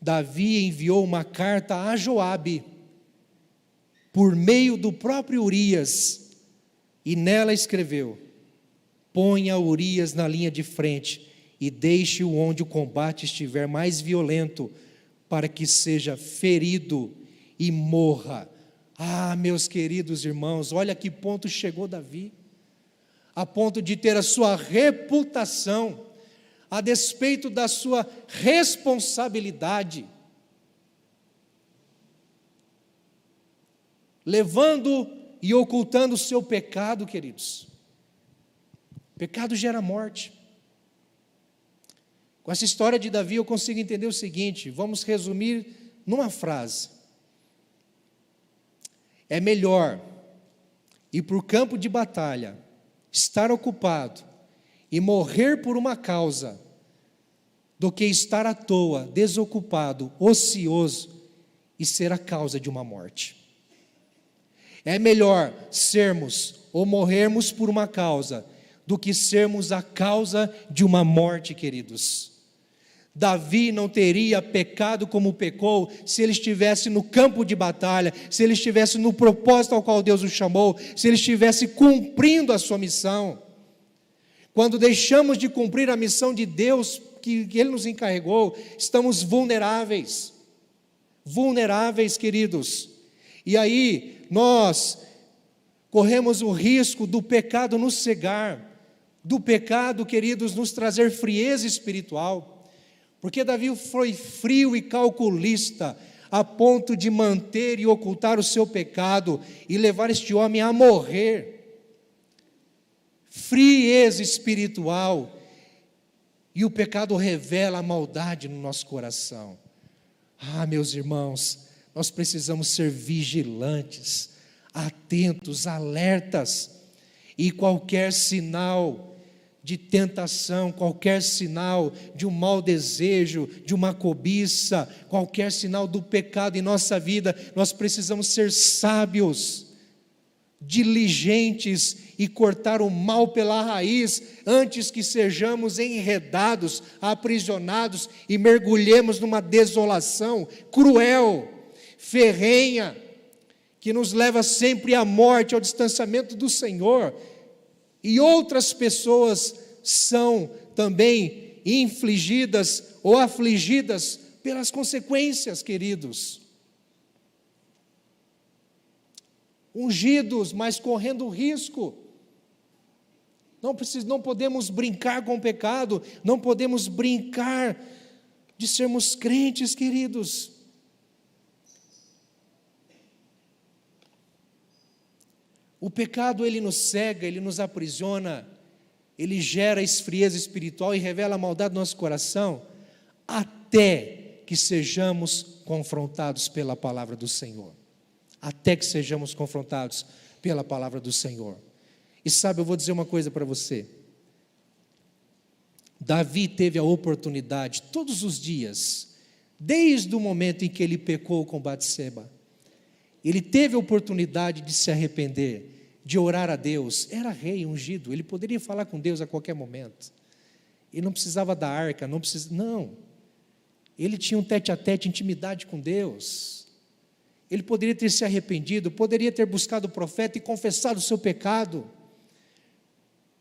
Davi enviou uma carta a Joabe, por meio do próprio Urias, e nela escreveu: ponha Urias na linha de frente, e deixe-o onde o combate estiver mais violento, para que seja ferido e morra. Ah, meus queridos irmãos, olha a que ponto chegou Davi, a ponto de ter a sua reputação, a despeito da sua responsabilidade, levando e ocultando o seu pecado, queridos. Pecado gera morte. Com essa história de Davi eu consigo entender o seguinte, vamos resumir numa frase: é melhor ir para o campo de batalha, estar ocupado e morrer por uma causa, do que estar à toa, desocupado, ocioso e ser a causa de uma morte. É melhor sermos ou morrermos por uma causa, do que sermos a causa de uma morte, queridos. Davi não teria pecado como pecou se ele estivesse no campo de batalha, se ele estivesse no propósito ao qual Deus o chamou, se ele estivesse cumprindo a sua missão. Quando deixamos de cumprir a missão de Deus que Ele nos encarregou, estamos vulneráveis, queridos. E aí nós corremos o risco do pecado nos cegar, do pecado, queridos, nos trazer frieza espiritual, porque Davi foi frio e calculista, a ponto de manter e ocultar o seu pecado, e levar este homem a morrer. Frieza espiritual, e o pecado revela a maldade no nosso coração. Ah, meus irmãos, nós precisamos ser vigilantes, atentos, alertas. E qualquer sinal de tentação, qualquer sinal de um mau desejo, de uma cobiça, qualquer sinal do pecado em nossa vida, nós precisamos ser sábios, diligentes e cortar o mal pela raiz, antes que sejamos enredados, aprisionados e mergulhemos numa desolação cruel, ferrenha, que nos leva sempre à morte, ao distanciamento do Senhor. E outras pessoas são também infligidas ou afligidas pelas consequências, queridos. Ungidos, mas correndo risco. Não podemos brincar com o pecado, não podemos brincar de sermos crentes, queridos. O pecado, ele nos cega, ele nos aprisiona, ele gera esfrieza espiritual e revela a maldade do nosso coração, até que sejamos confrontados pela palavra do Senhor. Até que sejamos confrontados pela palavra do Senhor. E sabe, eu vou dizer uma coisa para você. Davi teve a oportunidade, todos os dias, desde o momento em que ele pecou com Batseba, ele teve a oportunidade de se arrepender, de orar a Deus. Era rei ungido, ele poderia falar com Deus a qualquer momento. Ele não precisava da arca, não. Ele tinha um tete-a-tete, intimidade com Deus. Ele poderia ter se arrependido, poderia ter buscado o profeta e confessado o seu pecado.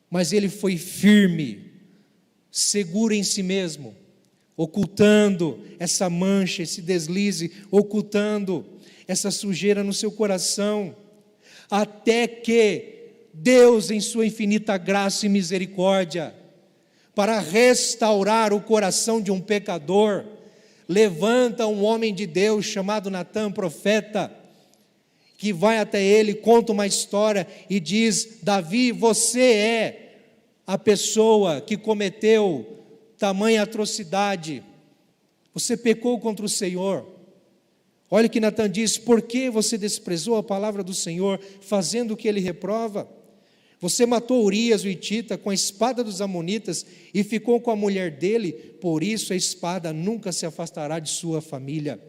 Mas ele foi firme, seguro em si mesmo, ocultando essa mancha, esse deslize, ocultando essa sujeira no seu coração, até que Deus, em sua infinita graça e misericórdia, para restaurar o coração de um pecador, levanta um homem de Deus chamado Natã, profeta, que vai até ele, conta uma história e diz: Davi, você é a pessoa que cometeu tamanha atrocidade, você pecou contra o Senhor. Olha o que Natã diz: por que você desprezou a palavra do Senhor, fazendo o que ele reprova? Você matou Urias o hitita com a espada dos amonitas e ficou com a mulher dele, por isso a espada nunca se afastará de sua família.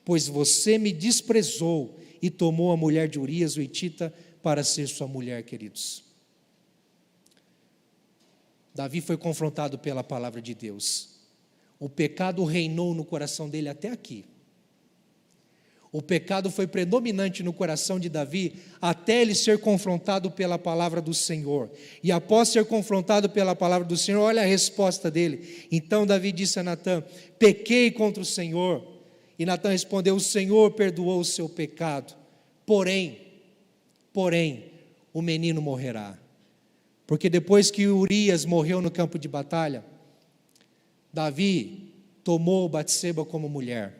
Pois você me desprezou e tomou a mulher de Urias o hitita para ser sua mulher, queridos. Davi foi confrontado pela palavra de Deus. O pecado reinou no coração dele até aqui. O pecado foi predominante no coração de Davi até ele ser confrontado pela palavra do Senhor. E após ser confrontado pela palavra do Senhor, olha a resposta dele. Então Davi disse a Natã: pequei contra o Senhor. E Natã respondeu: o Senhor perdoou o seu pecado. Porém, o menino morrerá. Porque depois que Urias morreu no campo de batalha, Davi tomou Batseba como mulher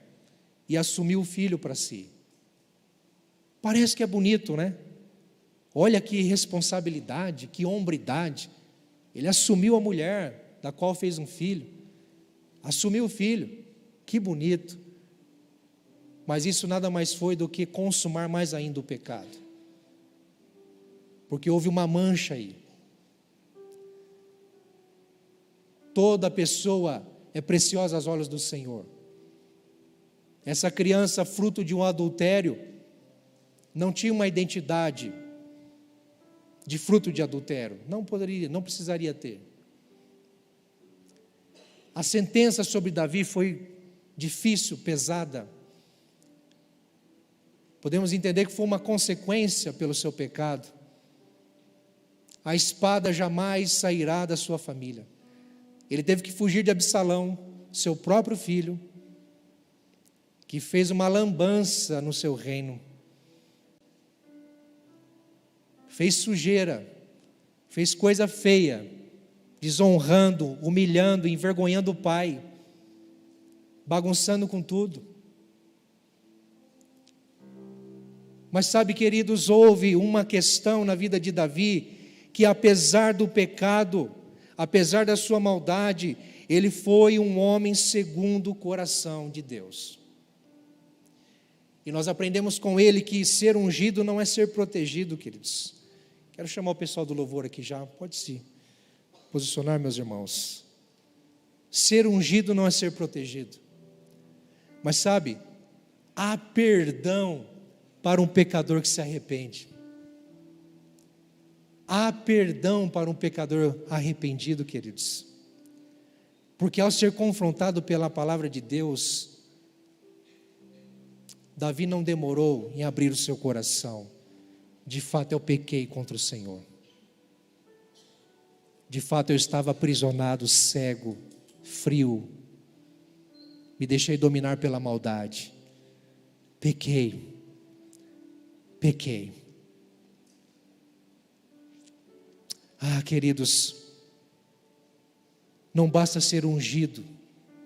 e assumiu o filho para si. Parece que é bonito, né? Olha que responsabilidade, que hombridade. Ele assumiu a mulher, da qual fez um filho. Assumiu o filho, que bonito. Mas isso nada mais foi do que consumar mais ainda o pecado. Porque houve uma mancha aí. Toda pessoa é preciosa aos olhos do Senhor. Essa criança, fruto de um adultério, não tinha uma identidade de fruto de adultério. Não precisaria ter. A sentença sobre Davi foi difícil, pesada. Podemos entender que foi uma consequência pelo seu pecado. A espada jamais sairá da sua família. Ele teve que fugir de Absalão, seu próprio filho, que fez uma lambança no seu reino. Fez sujeira, fez coisa feia, desonrando, humilhando, envergonhando o pai, bagunçando com tudo. Mas sabe, queridos, houve uma questão na vida de Davi, que apesar do pecado, apesar da sua maldade, ele foi um homem segundo o coração de Deus. E nós aprendemos com ele que ser ungido não é ser protegido, queridos. Quero chamar o pessoal do louvor aqui já. Pode se posicionar, meus irmãos. Ser ungido não é ser protegido. Mas sabe, há perdão para um pecador que se arrepende. Há perdão para um pecador arrependido, queridos. Porque ao ser confrontado pela palavra de Deus, Davi não demorou em abrir o seu coração. De fato eu pequei contra o Senhor. De fato eu estava aprisionado, cego, frio. Me deixei dominar pela maldade. Pequei. Ah, queridos, não basta ser ungido,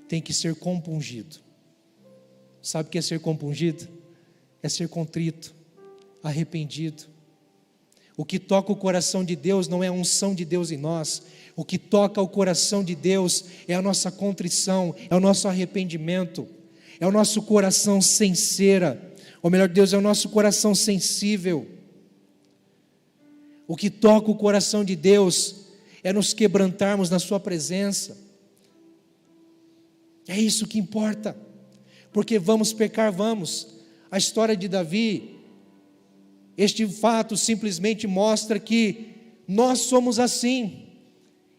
tem que ser compungido. Sabe o que é ser compungido? É ser contrito, arrependido. O que toca o coração de Deus não é a unção de Deus em nós. O que toca o coração de Deus é a nossa contrição, é o nosso arrependimento, é o nosso coração sem cera, ou melhor, Deus, é o nosso coração sensível. O que toca o coração de Deus é nos quebrantarmos na sua presença. É isso que importa. Porque vamos pecar, vamos. A história de Davi, este fato simplesmente mostra que nós somos assim.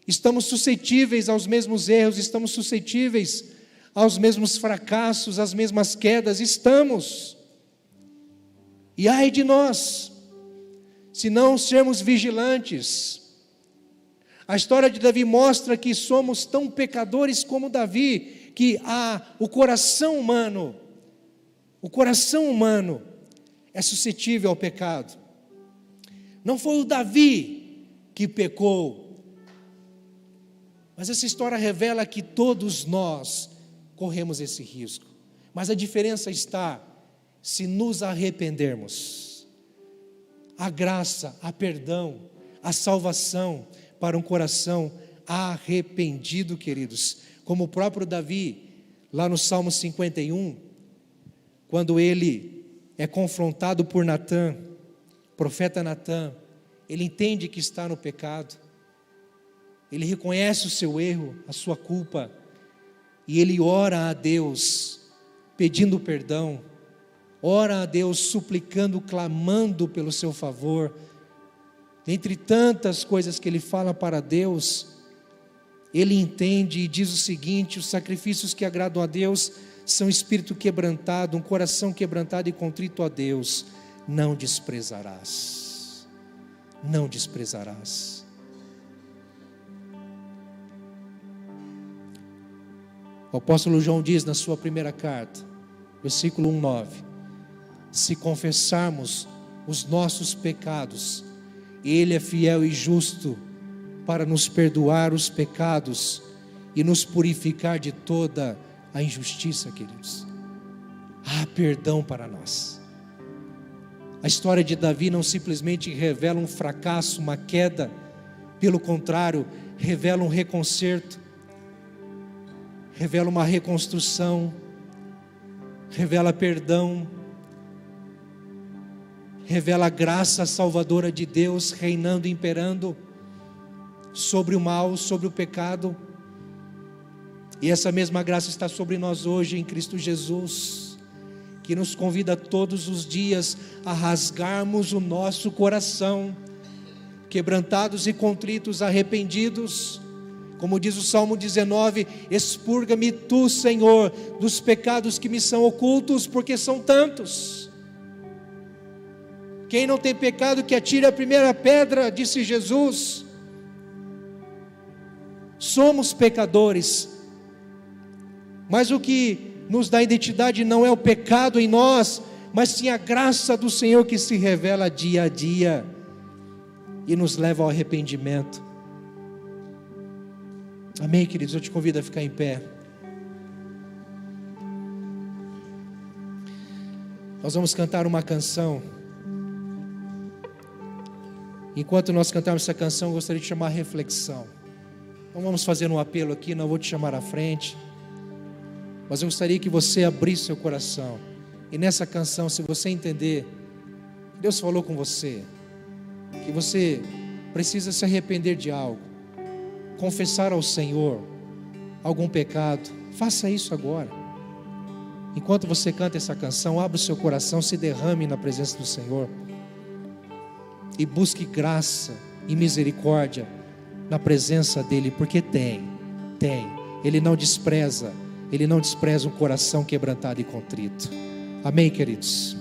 Estamos suscetíveis aos mesmos erros, estamos suscetíveis aos mesmos fracassos, às mesmas quedas, estamos. E ai de nós, se não sermos vigilantes. A história de Davi mostra que somos tão pecadores como Davi, que o coração humano é suscetível ao pecado. Não foi o Davi que pecou, mas essa história revela que todos nós corremos esse risco. Mas a diferença está se nos arrependermos. A graça, a perdão, a salvação para um coração arrependido, queridos. Como o próprio Davi, lá no Salmo 51, quando ele é confrontado por Natã, profeta Natã, ele entende que está no pecado, ele reconhece o seu erro, a sua culpa, e ele ora a Deus, pedindo perdão, ora a Deus, suplicando, clamando pelo seu favor. Entre tantas coisas que ele fala para Deus, ele entende e diz o seguinte: os sacrifícios que agradam a Deus são espírito quebrantado, um coração quebrantado e contrito a Deus não desprezarás. Não desprezarás. O apóstolo João diz na sua primeira carta, versículo 1:9: se confessarmos os nossos pecados, Ele é fiel e justo para nos perdoar os pecados e nos purificar de toda a injustiça, queridos. Há perdão para nós. A história de Davi não simplesmente revela um fracasso, uma queda, pelo contrário, revela um reconcerto, revela uma reconstrução, revela perdão, revela a graça salvadora de Deus reinando e imperando sobre o mal, sobre o pecado. E essa mesma graça está sobre nós hoje em Cristo Jesus, que nos convida todos os dias a rasgarmos o nosso coração, quebrantados e contritos, arrependidos. Como diz o Salmo 19: expurga-me tu, Senhor, dos pecados que me são ocultos, porque são tantos. Quem não tem pecado que atire a primeira pedra, disse Jesus. Somos pecadores, mas o que nos dá identidade não é o pecado em nós, mas sim a graça do Senhor que se revela dia a dia e nos leva ao arrependimento. Amém, queridos? Eu te convido a ficar em pé. Nós vamos cantar uma canção. Enquanto nós cantarmos essa canção, eu gostaria de chamar a reflexão. Não vamos fazer um apelo aqui, não vou te chamar à frente, mas eu gostaria que você abrisse seu coração. E nessa canção, se você entender, Deus falou com você, que você precisa se arrepender de algo, confessar ao Senhor algum pecado, faça isso agora. Enquanto você canta essa canção, abra o seu coração, se derrame na presença do Senhor e busque graça e misericórdia na presença dEle, porque tem. Ele não despreza um coração quebrantado e contrito. Amém, queridos?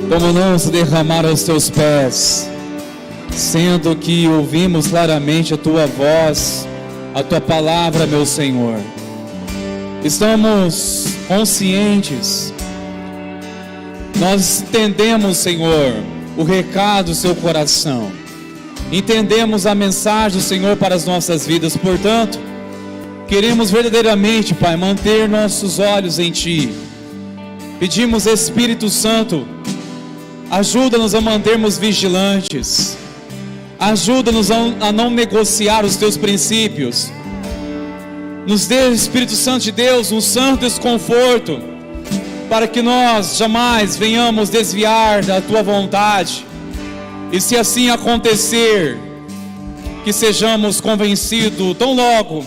Como não se derramar aos teus pés, sendo que ouvimos claramente a tua voz, a tua palavra, meu Senhor. Estamos conscientes, nós entendemos, Senhor, o recado do seu coração, entendemos a mensagem do Senhor para as nossas vidas, portanto, queremos verdadeiramente, Pai, manter nossos olhos em Ti. Pedimos, Espírito Santo, ajuda-nos a mantermos vigilantes, Ajuda-nos a não negociar os teus princípios. Nos dê, Espírito Santo de Deus, um santo desconforto, para que nós jamais venhamos desviar da tua vontade. E se assim acontecer, que sejamos convencidos tão logo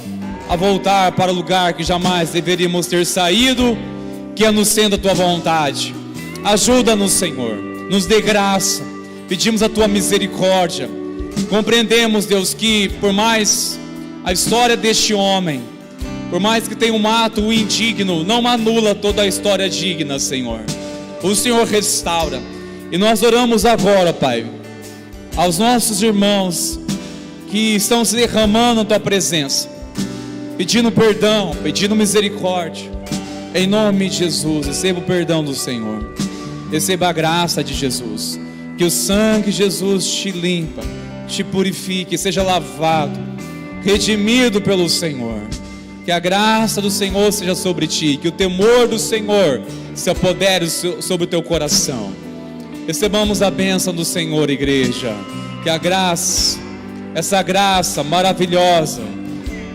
a voltar para o lugar que jamais deveríamos ter saído, que é no centro da tua vontade. Ajuda-nos, Senhor, nos dê graça, pedimos a tua misericórdia. Compreendemos, Deus, que por mais a história deste homem, por mais que tenha um ato indigno, não anula toda a história digna, Senhor. O Senhor restaura. E nós oramos agora, Pai, aos nossos irmãos que estão se derramando na tua presença, pedindo perdão, pedindo misericórdia. Em nome de Jesus, receba o perdão do Senhor, receba a graça de Jesus, que o sangue de Jesus te limpa, te purifique, seja lavado, redimido pelo Senhor. Que a graça do Senhor seja sobre ti, que o temor do Senhor se apodere sobre o teu coração. Recebamos a bênção do Senhor, igreja. Que a graça, essa graça maravilhosa,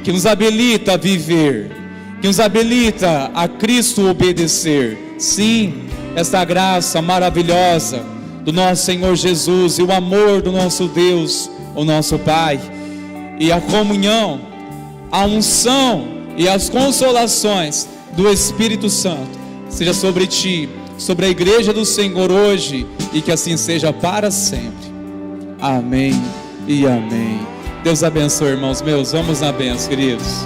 que nos habilita a viver, que nos habilita a Cristo obedecer. Sim, essa graça maravilhosa do nosso Senhor Jesus e o amor do nosso Deus, o nosso Pai, e a comunhão, a unção e as consolações do Espírito Santo seja sobre ti, sobre a igreja do Senhor hoje, e que assim seja para sempre. Amém e amém. Deus abençoe, irmãos meus. Vamos na bênção, queridos.